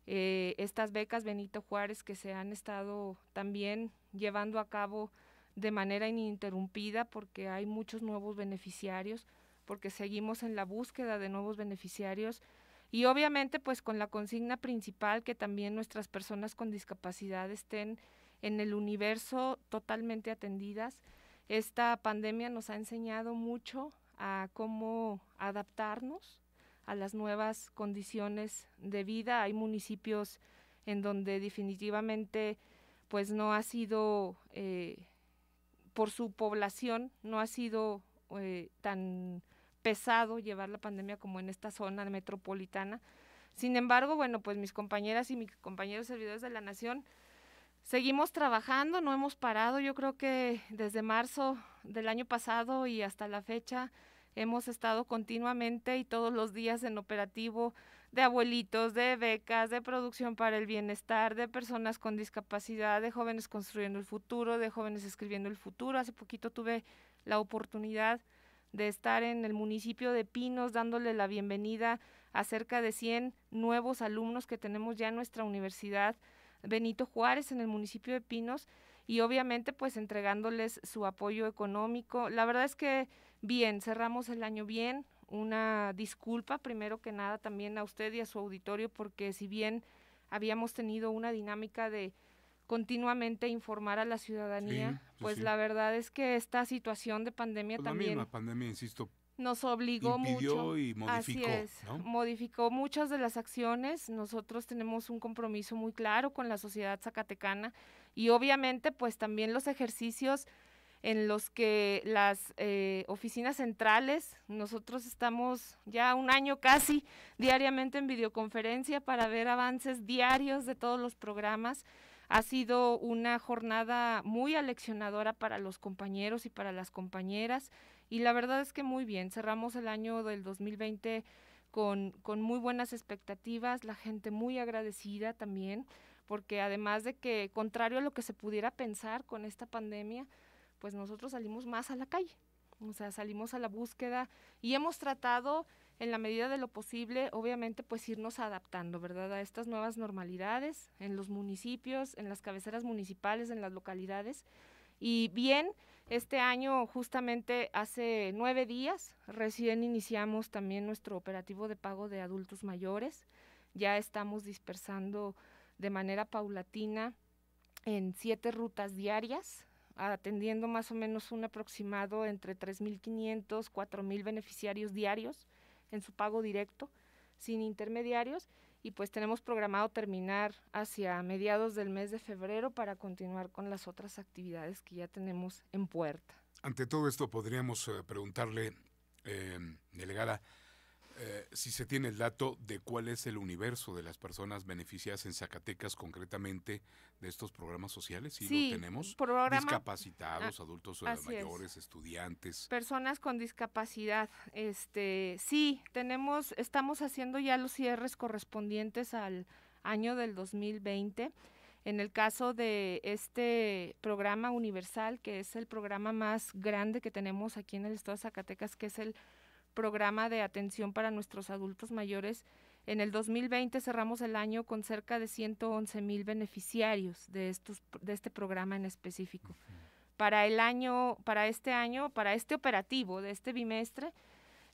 Estas becas Benito Juárez que se han estado también llevando a cabo de manera ininterrumpida, porque hay muchos nuevos beneficiarios, porque seguimos en la búsqueda de nuevos beneficiarios, y obviamente pues con la consigna principal que también nuestras personas con discapacidad estén en el universo totalmente atendidas. Esta pandemia nos ha enseñado mucho a cómo adaptarnos a las nuevas condiciones de vida. Hay municipios en donde definitivamente pues no ha sido, por su población, no ha sido tan pesado llevar la pandemia como en esta zona metropolitana. Sin embargo, bueno, pues mis compañeras y mis compañeros servidores de la Nación seguimos trabajando, no hemos parado. Yo creo que desde marzo del año pasado y hasta la fecha hemos estado continuamente y todos los días en operativo de abuelitos, de becas, de producción para el bienestar, de personas con discapacidad, de jóvenes construyendo el futuro, de jóvenes escribiendo el futuro. Hace poquito tuve la oportunidad de estar en el municipio de Pinos dándole la bienvenida a cerca de 100 nuevos alumnos que tenemos ya en nuestra universidad Benito Juárez en el municipio de Pinos, y obviamente pues entregándoles su apoyo económico. La verdad es que bien, cerramos el año bien. Una disculpa primero que nada también a usted y a su auditorio, porque si bien habíamos tenido una dinámica de continuamente informar a la ciudadanía, la verdad es que esta situación de pandemia pues también... La misma pandemia, insisto, nos obligó mucho. Y modificó, así es, ¿no? Modificó muchas de las acciones. Nosotros tenemos un compromiso muy claro con la sociedad zacatecana, y obviamente pues también los ejercicios en los que las oficinas centrales, nosotros estamos ya un año casi diariamente en videoconferencia para ver avances diarios de todos los programas. Ha sido una jornada muy aleccionadora para los compañeros y para las compañeras, y la verdad es que muy bien. Cerramos el año del 2020 con muy buenas expectativas, la gente muy agradecida también, porque además de que, contrario a lo que se pudiera pensar con esta pandemia, pues nosotros salimos más a la calle, o sea, salimos a la búsqueda y hemos tratado en la medida de lo posible, obviamente, pues irnos adaptando, ¿verdad?, a estas nuevas normalidades en los municipios, en las cabeceras municipales, en las localidades. Y bien, este año, justamente hace 9 días, recién iniciamos también nuestro operativo de pago de adultos mayores. Ya estamos dispersando de manera paulatina en 7 rutas diarias, atendiendo más o menos un aproximado entre 3,500, 4,000 beneficiarios diarios en su pago directo, sin intermediarios. y pues tenemos programado terminar hacia mediados del mes de febrero para continuar con las otras actividades que ya tenemos en puerta. Ante todo esto podríamos preguntarle, delegada, si se tiene el dato de cuál es el universo de las personas beneficiadas en Zacatecas concretamente de estos programas sociales. Sí, lo tenemos. Discapacitados, adultos mayores, estudiantes. Personas con discapacidad. Sí, estamos haciendo ya los cierres correspondientes al año del 2020. En el caso de este programa universal, que es el programa más grande que tenemos aquí en el estado de Zacatecas, que es el programa de atención para nuestros adultos mayores, en el 2020 cerramos el año con cerca de 111,000 beneficiarios de este programa en específico. Para este operativo de este bimestre,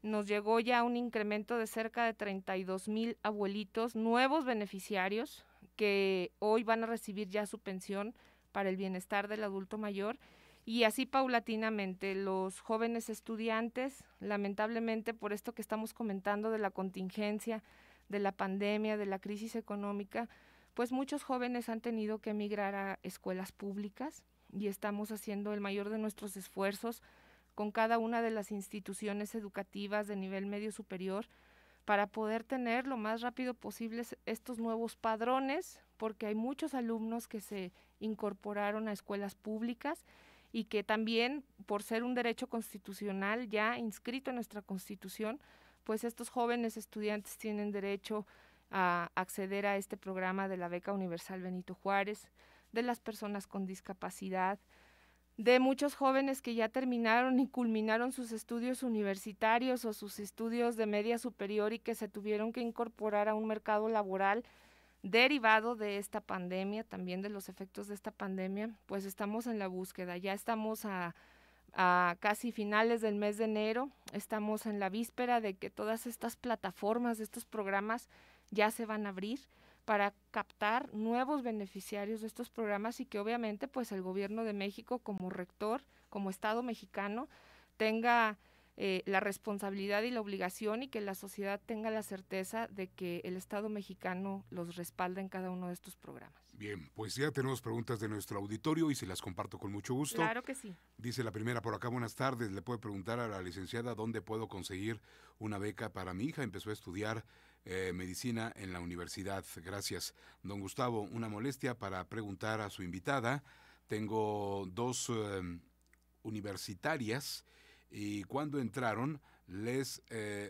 nos llegó ya un incremento de cerca de 32,000 abuelitos nuevos beneficiarios que hoy van a recibir ya su pensión para el bienestar del adulto mayor. Y así paulatinamente, los jóvenes estudiantes, lamentablemente por esto que estamos comentando de la contingencia, de la pandemia, de la crisis económica, pues muchos jóvenes han tenido que emigrar a escuelas públicas y estamos haciendo el mayor de nuestros esfuerzos con cada una de las instituciones educativas de nivel medio superior para poder tener lo más rápido posible estos nuevos padrones, porque hay muchos alumnos que se incorporaron a escuelas públicas y que también, por ser un derecho constitucional ya inscrito en nuestra Constitución, pues estos jóvenes estudiantes tienen derecho a acceder a este programa de la Beca Universal Benito Juárez, de las personas con discapacidad, de muchos jóvenes que ya terminaron y culminaron sus estudios universitarios o sus estudios de media superior y que se tuvieron que incorporar a un mercado laboral derivado de esta pandemia, también de los efectos de esta pandemia. Pues estamos en la búsqueda, ya estamos a casi finales del mes de enero, estamos en la víspera de que todas estas plataformas de estos programas ya se van a abrir para captar nuevos beneficiarios de estos programas y que obviamente pues el gobierno de México como rector, como Estado mexicano, tenga la responsabilidad y la obligación y que la sociedad tenga la certeza de que el Estado mexicano los respalda en cada uno de estos programas. Bien, pues ya tenemos preguntas de nuestro auditorio y se las comparto con mucho gusto. Claro que sí. Dice la primera por acá, buenas tardes, le puedo preguntar a la licenciada dónde puedo conseguir una beca para mi hija, empezó a estudiar medicina en la universidad, gracias. Don Gustavo, una molestia para preguntar a su invitada, tengo 2 universitarias y cuando entraron les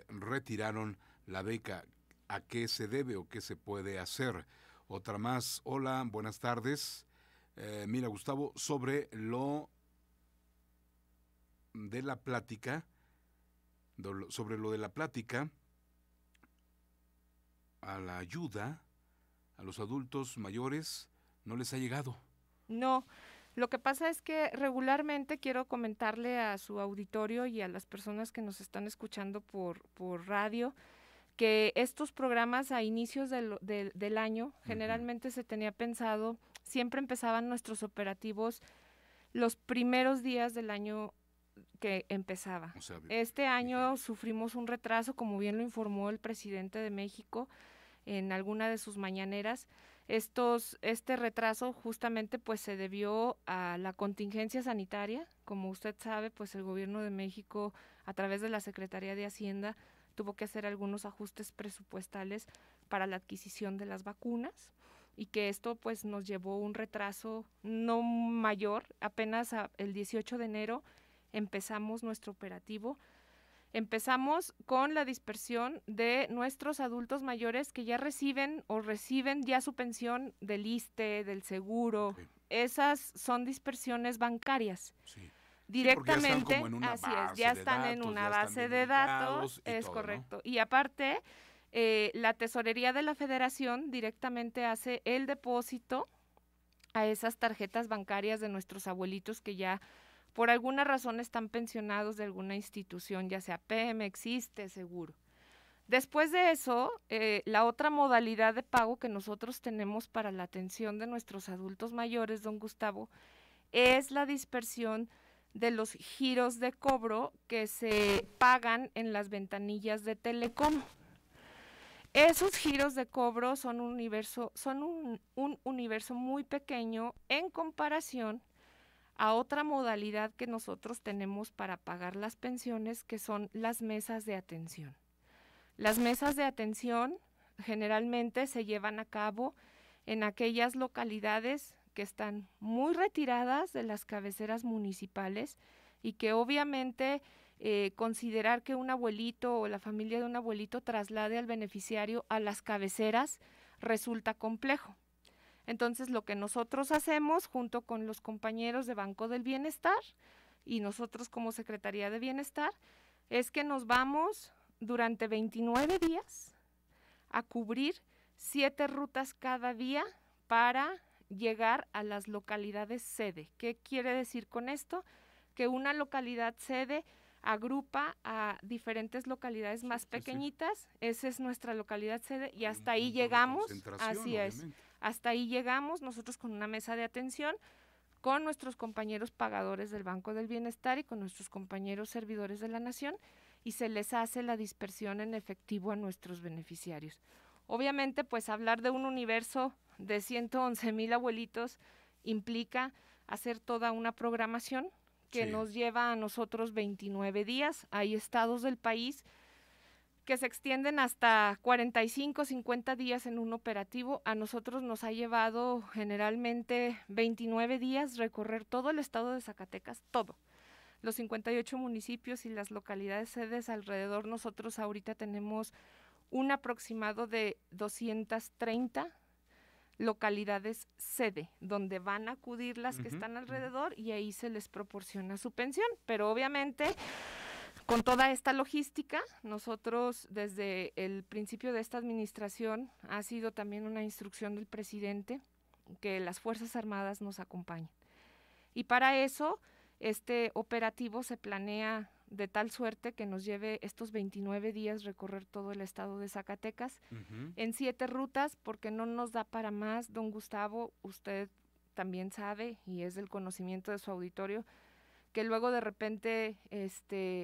retiraron la beca. ¿A qué se debe o qué se puede hacer? Otra más, hola, buenas tardes. Mira, Gustavo, sobre lo de la plática, a la ayuda a los adultos mayores no les ha llegado. No, lo que pasa es que regularmente quiero comentarle a su auditorio y a las personas que nos están escuchando por radio que estos programas a inicios del año generalmente se tenía pensado, siempre empezaban nuestros operativos los primeros días del año que empezaba. O sea, este año sufrimos un retraso, como bien lo informó el presidente de México en alguna de sus mañaneras. Este retraso justamente pues se debió a la contingencia sanitaria. Como usted sabe, pues el gobierno de México a través de la Secretaría de Hacienda tuvo que hacer algunos ajustes presupuestales para la adquisición de las vacunas y que esto pues nos llevó un retraso no mayor. Apenas el 18 de enero empezamos nuestro operativo. Empezamos con la dispersión de nuestros adultos mayores que ya reciben ya su pensión del ISSSTE, del seguro. Okay. Esas son dispersiones bancarias. Sí. Directamente, sí, así es, ya están en una base de datos, es todo, correcto. ¿No? Y aparte, la Tesorería de la Federación directamente hace el depósito a esas tarjetas bancarias de nuestros abuelitos que ya por alguna razón están pensionados de alguna institución, ya sea Pemex, ISSSTE, seguro. Después de eso, la otra modalidad de pago que nosotros tenemos para la atención de nuestros adultos mayores, don Gustavo, es la dispersión de los giros de cobro que se pagan en las ventanillas de Telecom. Esos giros de cobro son un universo muy pequeño en comparación a otra modalidad que nosotros tenemos para pagar las pensiones, que son las mesas de atención. Las mesas de atención generalmente se llevan a cabo en aquellas localidades que están muy retiradas de las cabeceras municipales y que obviamente considerar que un abuelito o la familia de un abuelito traslade al beneficiario a las cabeceras resulta complejo. Entonces, lo que nosotros hacemos junto con los compañeros de Banco del Bienestar y nosotros como Secretaría de Bienestar es que nos vamos durante 29 días a cubrir 7 rutas cada día para llegar a las localidades sede. ¿Qué quiere decir con esto? Que una localidad sede agrupa a diferentes localidades más pequeñitas. Esa es nuestra localidad sede y hasta ahí llegamos. Así es. Hasta ahí llegamos nosotros con una mesa de atención con nuestros compañeros pagadores del Banco del Bienestar y con nuestros compañeros servidores de la Nación, y se les hace la dispersión en efectivo a nuestros beneficiarios. Obviamente, pues hablar de un universo de 111,000 abuelitos implica hacer toda una programación que nos lleva a nosotros 29 días. Hay estados del país que se extienden hasta 45, 50 días en un operativo. A nosotros nos ha llevado generalmente 29 días recorrer todo el estado de Zacatecas, todo. Los 58 municipios y las localidades sedes alrededor. Nosotros ahorita tenemos un aproximado de 230 localidades sede, donde van a acudir las que están alrededor y ahí se les proporciona su pensión. Pero obviamente, con toda esta logística, nosotros desde el principio de esta administración ha sido también una instrucción del presidente que las Fuerzas Armadas nos acompañen. Y para eso, este operativo se planea de tal suerte que nos lleve estos 29 días recorrer todo el estado de Zacatecas en 7 rutas, porque no nos da para más, don Gustavo. Usted también sabe, y es del conocimiento de su auditorio, que luego de repente,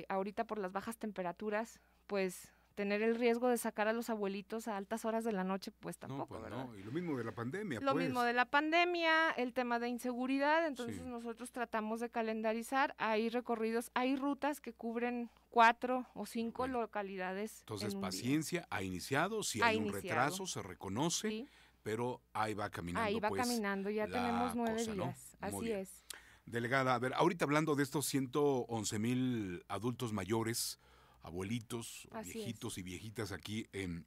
ahorita por las bajas temperaturas, pues tener el riesgo de sacar a los abuelitos a altas horas de la noche, pues tampoco, ¿verdad? No, y lo mismo de la pandemia. Lo mismo de la pandemia, el tema de inseguridad, entonces nosotros tratamos de calendarizar, hay recorridos, hay rutas que cubren 4 o 5 localidades. Entonces, paciencia, ha iniciado, si hay un retraso, se reconoce, pero ahí va caminando. Ahí va caminando, ya tenemos 9 días, ¿no? Así es. Delegada, a ver, ahorita hablando de estos 111,000 adultos mayores, abuelitos, viejitos y viejitas aquí en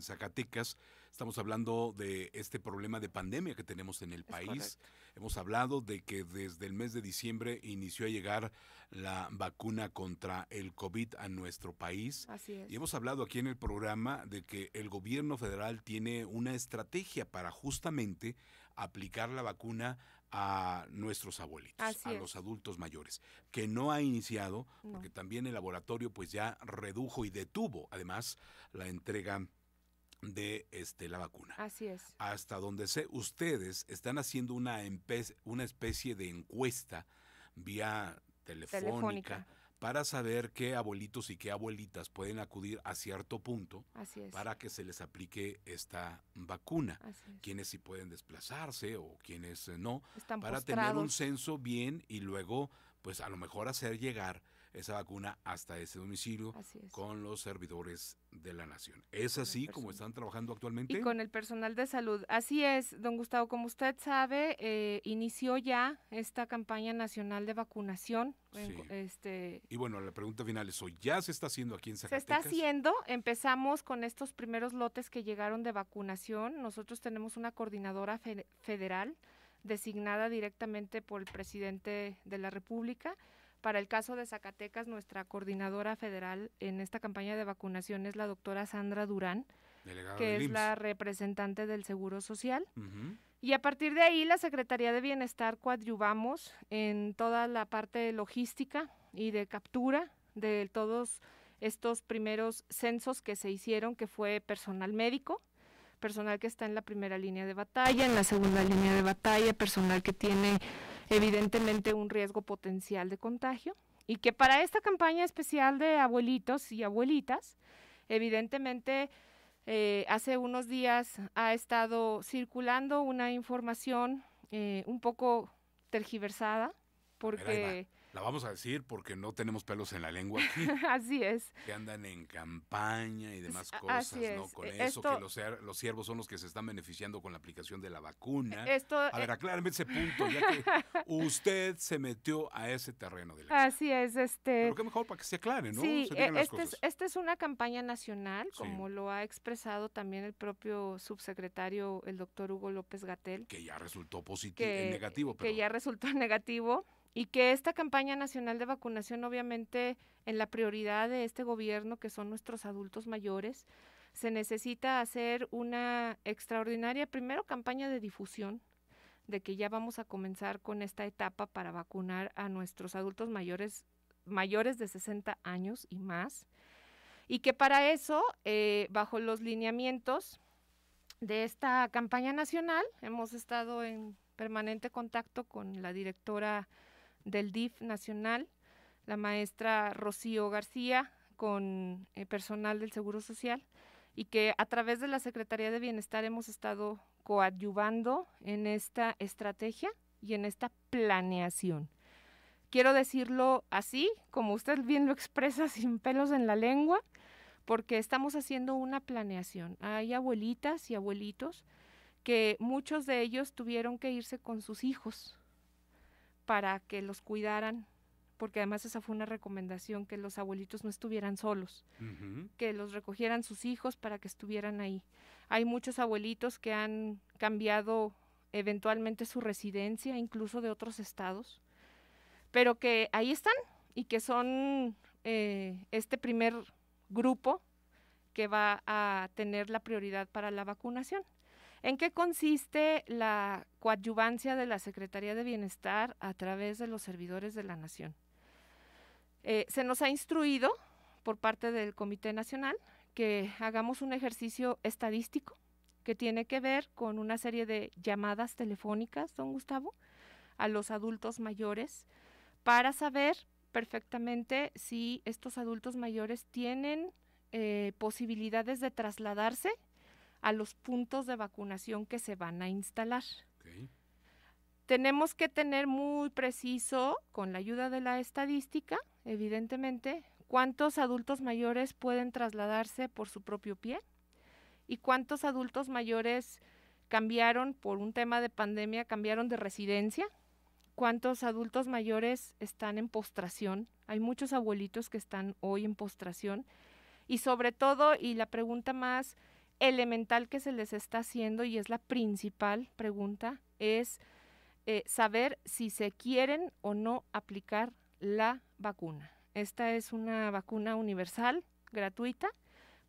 Zacatecas, estamos hablando de este problema de pandemia que tenemos en el país. Correcto. Hemos hablado de que desde el mes de diciembre inició a llegar la vacuna contra el COVID a nuestro país. Así es. Y hemos hablado aquí en el programa de que el gobierno federal tiene una estrategia para justamente aplicar la vacuna a nuestros abuelitos, a los adultos mayores, que no ha iniciado, porque también el laboratorio pues ya redujo y detuvo además la entrega de la vacuna. Así es. Hasta donde sé, ustedes están haciendo una especie de encuesta vía telefónica para saber qué abuelitos y qué abuelitas pueden acudir a cierto punto para que se les aplique esta vacuna. Quienes sí pueden desplazarse o quienes no, están para postrados. Tener un censo bien y luego pues a lo mejor hacer llegar esa vacuna hasta ese domicilio con los servidores de la Nación. ¿Es así como están trabajando actualmente? Y con el personal de salud. Así es, don Gustavo. Como usted sabe, inició ya esta campaña nacional de vacunación. Y bueno, la pregunta final es, ¿ya se está haciendo aquí en Zacatecas? Se está haciendo. Empezamos con estos primeros lotes que llegaron de vacunación. Nosotros tenemos una coordinadora federal designada directamente por el presidente de la República. Para el caso de Zacatecas, nuestra coordinadora federal en esta campaña de vacunación es la doctora Sandra Durán, que es la representante del Seguro Social. Y a partir de ahí, la Secretaría de Bienestar coadyuvamos en toda la parte logística y de captura de todos estos primeros censos que se hicieron, que fue personal médico, personal que está en la primera línea de batalla, en la segunda línea de batalla, personal que tiene evidentemente un riesgo potencial de contagio, y que para esta campaña especial de abuelitos y abuelitas, evidentemente Hace unos días ha estado circulando una información un poco tergiversada, porque... La vamos a decir porque no tenemos pelos en la lengua aquí. Así es. Que andan en campaña y demás cosas, ¿no? Con eso, que los siervos son los que se están beneficiando con la aplicación de la vacuna. A ver, aclárame ese punto, ya que usted se metió a ese terreno. Así es. Pero qué mejor para que se aclare, ¿no? Sí, esta es una campaña nacional, como lo ha expresado también el propio subsecretario, el doctor Hugo López-Gatell. Que ya resultó negativo. Que ya resultó negativo. Y que esta campaña nacional de vacunación, obviamente, en la prioridad de este gobierno, que son nuestros adultos mayores, se necesita hacer una extraordinaria, primero, campaña de difusión, de que ya vamos a comenzar con esta etapa para vacunar a nuestros adultos mayores de 60 años y más, y que para eso, bajo los lineamientos de esta campaña nacional, hemos estado en permanente contacto con la directora del DIF nacional, la maestra Rocío García, con personal del Seguro Social, y que a través de la Secretaría de Bienestar hemos estado coadyuvando en esta estrategia y en esta planeación. Quiero decirlo así, como usted bien lo expresa, sin pelos en la lengua, porque estamos haciendo una planeación. Hay abuelitas y abuelitos que muchos de ellos tuvieron que irse con sus hijos para que los cuidaran, porque además esa fue una recomendación, que los abuelitos no estuvieran solos, que los recogieran sus hijos para que estuvieran ahí. Hay muchos abuelitos que han cambiado eventualmente su residencia, incluso de otros estados, pero que ahí están y que son este primer grupo que va a tener la prioridad para la vacunación. ¿En qué consiste la coadyuvancia de la Secretaría de Bienestar a través de los servidores de la Nación? Se nos ha instruido por parte del Comité Nacional que hagamos un ejercicio estadístico que tiene que ver con una serie de llamadas telefónicas, don Gustavo, a los adultos mayores para saber perfectamente si estos adultos mayores tienen posibilidades de trasladarse a los puntos de vacunación que se van a instalar. Tenemos que tener muy preciso, con la ayuda de la estadística, evidentemente, cuántos adultos mayores pueden trasladarse por su propio pie y cuántos adultos mayores cambiaron por un tema de pandemia, cambiaron de residencia, cuántos adultos mayores están en postración. Hay muchos abuelitos que están hoy en postración y sobre todo, y la pregunta más elemental que se les está haciendo, y es la principal pregunta, es saber si se quieren o no aplicar la vacuna. Esta es una vacuna universal, gratuita,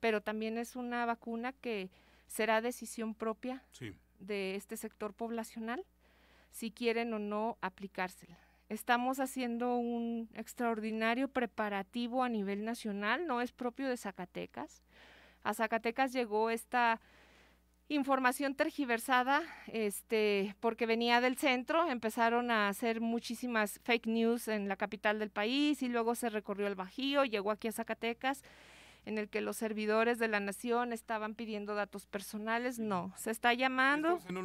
pero también es una vacuna que será decisión propia de este sector poblacional, si quieren o no aplicársela. Estamos haciendo un extraordinario preparativo a nivel nacional, no es propio de Zacatecas. A Zacatecas llegó esta información tergiversada, porque venía del centro, empezaron a hacer muchísimas fake news en la capital del país y luego se recorrió el Bajío, llegó aquí a Zacatecas, en el que los servidores de la Nación estaban pidiendo datos personales. No, se está llamando... Estamos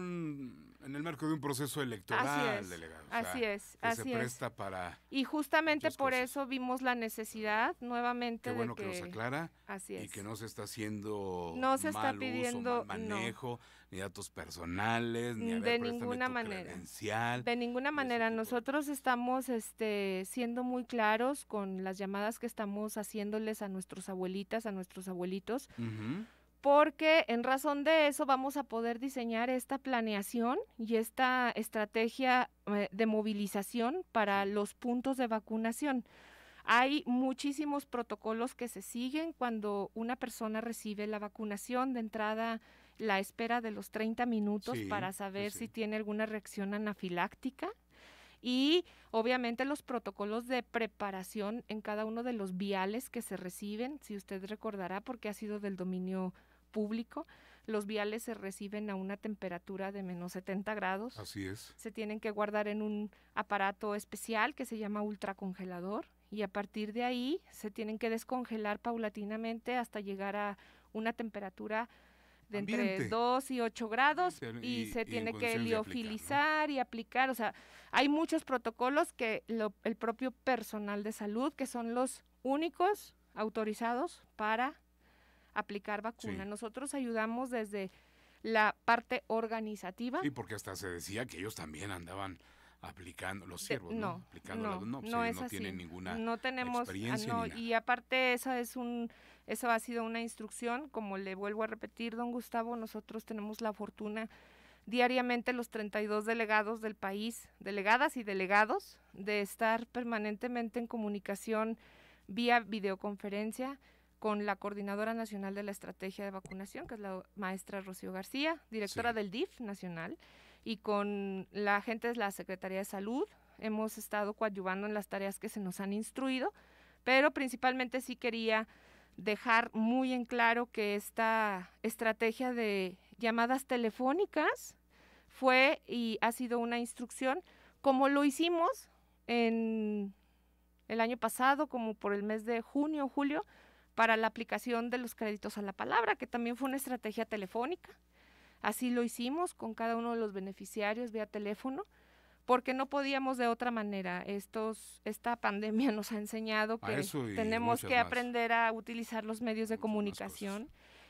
en el marco de un proceso electoral, delegado. Así es. Que se presta para... Y justamente por eso vimos la necesidad nuevamente de que los aclara. Así es. Y que no se está haciendo no se está pidiendo, mal manejo, ni datos personales, ni de ninguna manera. Credencial. De ninguna manera. Nosotros estamos siendo muy claros con las llamadas que estamos haciéndoles a nuestros abuelitas, a nuestros abuelitos, porque en razón de eso vamos a poder diseñar esta planeación y esta estrategia de movilización para los puntos de vacunación. Hay muchísimos protocolos que se siguen cuando una persona recibe la vacunación. De entrada, la espera de los 30 minutos para saber si tiene alguna reacción anafiláctica. Y obviamente los protocolos de preparación en cada uno de los viales que se reciben, si usted recordará, porque ha sido del dominio público, los viales se reciben a una temperatura de menos 70 grados. Así es. Se tienen que guardar en un aparato especial que se llama ultracongelador y a partir de ahí se tienen que descongelar paulatinamente hasta llegar a una temperatura de entre 2 y 8 grados y se tiene que liofilizar y aplicar, o sea, hay muchos protocolos que el propio personal de salud, que son los únicos autorizados para aplicar vacuna. Sí. Nosotros ayudamos desde la parte organizativa. Sí, porque hasta se decía que ellos también andaban aplicando, los siervos, ¿no? Aplicando no es así. Tienen ninguna no tenemos, experiencia ni nada. Y aparte eso ha sido una instrucción, como le vuelvo a repetir, don Gustavo, nosotros tenemos la fortuna diariamente los 32 delegados del país, delegadas y delegados, de estar permanentemente en comunicación vía videoconferencia con la Coordinadora Nacional de la Estrategia de Vacunación, que es la maestra Rocío García, directora del DIF nacional, y con la gente de la Secretaría de Salud. Hemos estado coadyuvando en las tareas que se nos han instruido, pero principalmente sí quería dejar muy en claro que esta estrategia de llamadas telefónicas fue y ha sido una instrucción, como lo hicimos en el año pasado, como por el mes de junio o julio, para la aplicación de los créditos a la palabra, que también fue una estrategia telefónica. Así lo hicimos con cada uno de los beneficiarios vía teléfono, porque no podíamos de otra manera. Esta pandemia nos ha enseñado que tenemos que aprender a utilizar los medios de comunicación.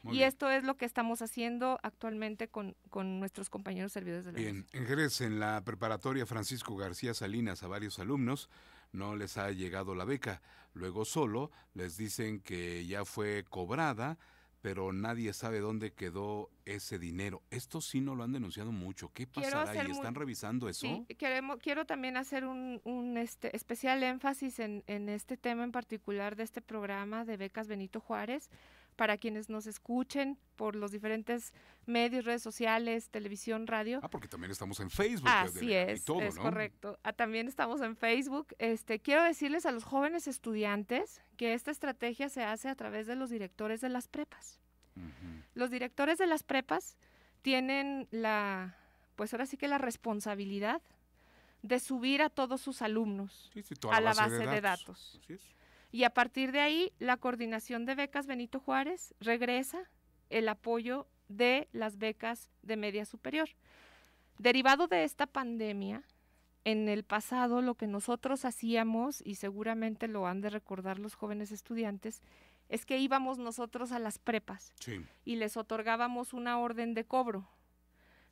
Y esto es lo que estamos haciendo actualmente con nuestros compañeros servidores de la Bien, en Jerez, en la preparatoria Francisco García Salinas, a varios alumnos no les ha llegado la beca. Luego solo les dicen que ya fue cobrada, pero nadie sabe dónde quedó ese dinero. Esto sí no lo han denunciado mucho. ¿Qué pasará ahí? ¿Están revisando eso? Sí, quiero también hacer un especial énfasis en este tema en particular de este programa de becas Benito Juárez, para quienes nos escuchen por los diferentes medios, redes sociales, televisión, radio. Porque también estamos en Facebook. Así es, es correcto. También estamos en Facebook. Quiero decirles a los jóvenes estudiantes que esta estrategia se hace a través de los directores de las prepas. Uh-huh. Los directores de las prepas tienen pues ahora sí que la responsabilidad de subir a todos sus alumnos a la base de datos. Así es. Y a partir de ahí, la coordinación de becas Benito Juárez regresa el apoyo de las becas de media superior. Derivado de esta pandemia, en el pasado lo que nosotros hacíamos, y seguramente lo han de recordar los jóvenes estudiantes, es que íbamos nosotros a las prepas y les otorgábamos una orden de cobro.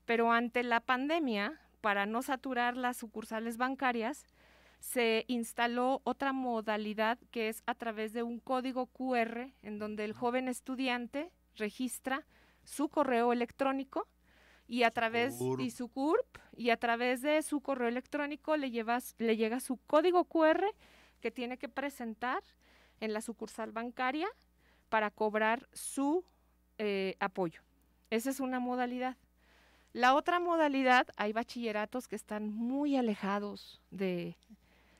Pero ante la pandemia, para no saturar las sucursales bancarias, se instaló otra modalidad que es a través de un código QR en donde el joven estudiante registra su correo electrónico y a través de su CURP, y a través de su correo electrónico le llega su código QR que tiene que presentar en la sucursal bancaria para cobrar su apoyo. Esa es una modalidad. La otra modalidad, hay bachilleratos que están muy alejados de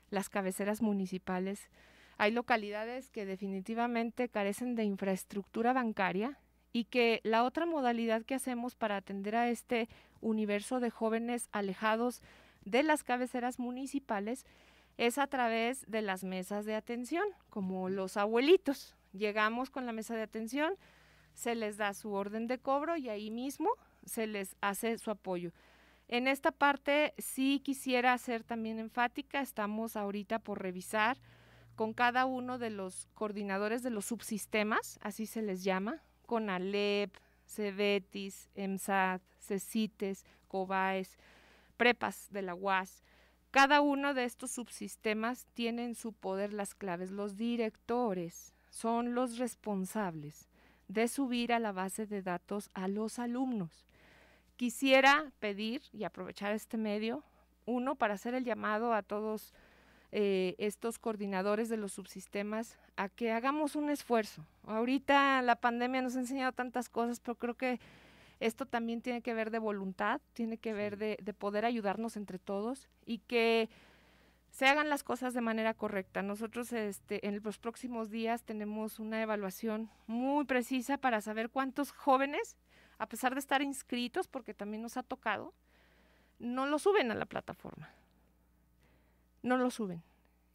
las cabeceras municipales. Hay localidades que definitivamente carecen de infraestructura bancaria y que la otra modalidad que hacemos para atender a este universo de jóvenes alejados de las cabeceras municipales es a través de las mesas de atención, como los abuelitos. Llegamos con la mesa de atención, se les da su orden de cobro y ahí mismo se les hace su apoyo. En esta parte sí quisiera ser también enfática, estamos ahorita por revisar con cada uno de los coordinadores de los subsistemas, así se les llama, CONALEP, CEBETIS, EMSAT, CECITES, COBAES, prepas de la UAS. Cada uno de estos subsistemas tiene en su poder las claves. Los directores son los responsables de subir a la base de datos a los alumnos. Quisiera pedir y aprovechar este medio, para hacer el llamado a todos estos coordinadores de los subsistemas a que hagamos un esfuerzo. Ahorita la pandemia nos ha enseñado tantas cosas, pero creo que esto también tiene que ver de voluntad, tiene que ver de poder ayudarnos entre todos y que se hagan las cosas de manera correcta. Nosotros en los próximos días tenemos una evaluación muy precisa para saber cuántos jóvenes, a pesar de estar inscritos, porque también nos ha tocado, no lo suben a la plataforma. No lo suben.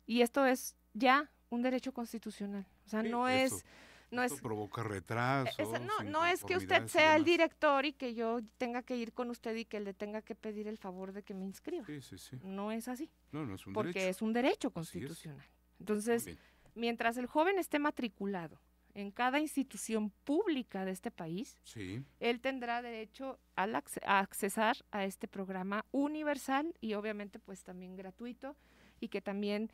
Y esto es ya un derecho constitucional. O sea, no es provoca retrasos. No es que usted sea el director y que yo tenga que ir con usted y que le tenga que pedir el favor de que me inscriba. Sí. No es así. No es un derecho. Porque es un derecho constitucional. Entonces, mientras el joven esté matriculado en cada institución pública de este país, él tendrá derecho a accesar a este programa universal y obviamente pues también gratuito, y que también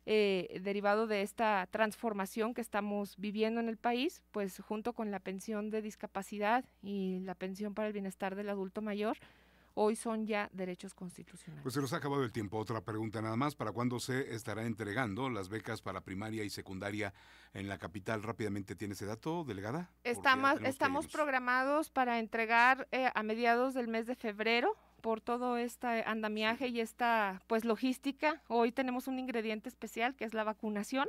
derivado de esta transformación que estamos viviendo en el país, pues junto con la pensión de discapacidad y la pensión para el bienestar del adulto mayor, hoy son ya derechos constitucionales. Pues se nos ha acabado el tiempo. Otra pregunta nada más. ¿Para cuándo se estará entregando las becas para primaria y secundaria en la capital? Rápidamente, ¿tiene ese dato, delegada? Estamos programados para entregar a mediados del mes de febrero, por todo este andamiaje y esta pues logística. Hoy tenemos un ingrediente especial que es la vacunación,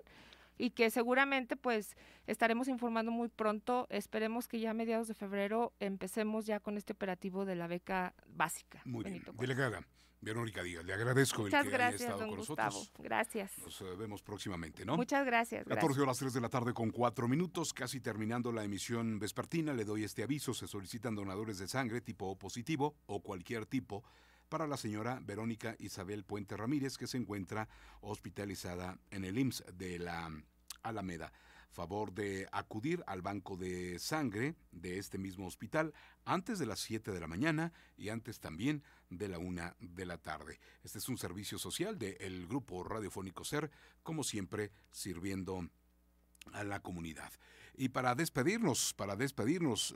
y que seguramente pues estaremos informando muy pronto. Esperemos que ya a mediados de febrero empecemos ya con este operativo de la beca básica. Muy bien. Delegada Verónica Díaz, le agradezco Muchas el que gracias, haya estado con Gustavo. nosotros. Gracias. Nos vemos próximamente, ¿no? Muchas gracias. 14:03 de la tarde con 4 minutos, casi terminando la emisión vespertina. Le doy este aviso: se solicitan donadores de sangre tipo O positivo o cualquier tipo para la señora Verónica Isabel Puente Ramírez, que se encuentra hospitalizada en el IMSS de la Alameda. Favor de acudir al banco de sangre de este mismo hospital antes de las 7 de la mañana y antes también de la 1 de la tarde. Este es un servicio social del Grupo Radiofónico SER, como siempre, sirviendo a la comunidad. Y para despedirnos,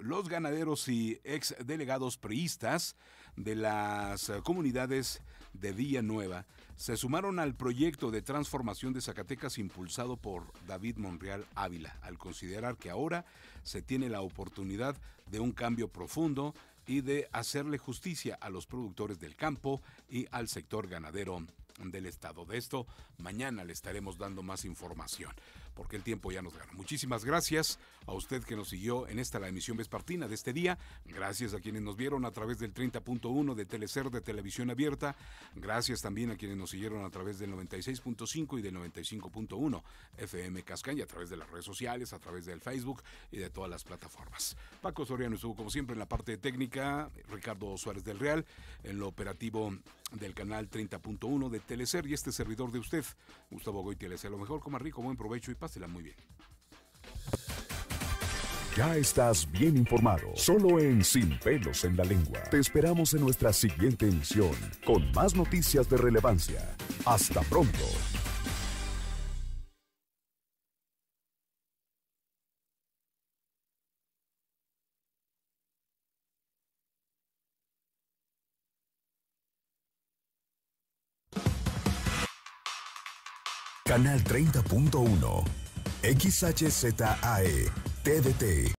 los ganaderos y exdelegados priistas de las comunidades de Villanueva se sumaron al proyecto de transformación de Zacatecas impulsado por David Monreal Ávila, al considerar que ahora se tiene la oportunidad de un cambio profundo y de hacerle justicia a los productores del campo y al sector ganadero del estado. De esto mañana le estaremos dando más información, porque el tiempo ya nos gana. Muchísimas gracias a usted que nos siguió en la emisión vespertina de este día. Gracias a quienes nos vieron a través del 30.1 de Telecer de Televisión Abierta. Gracias también a quienes nos siguieron a través del 96.5 y del 95.1 FM Cascaña, a través de las redes sociales, a través del Facebook y de todas las plataformas. Paco Soriano estuvo como siempre en la parte técnica, Ricardo Suárez del Real en lo operativo del canal 30.1 de Telecer, y este servidor de usted, Gustavo Goiti. Le deseo lo mejor, coma rico, buen provecho y pásela muy bien. Ya estás bien informado, solo en Sin Pelos en la Lengua. Te esperamos en nuestra siguiente emisión con más noticias de relevancia. Hasta pronto. Canal 30.1 XHZAE TDT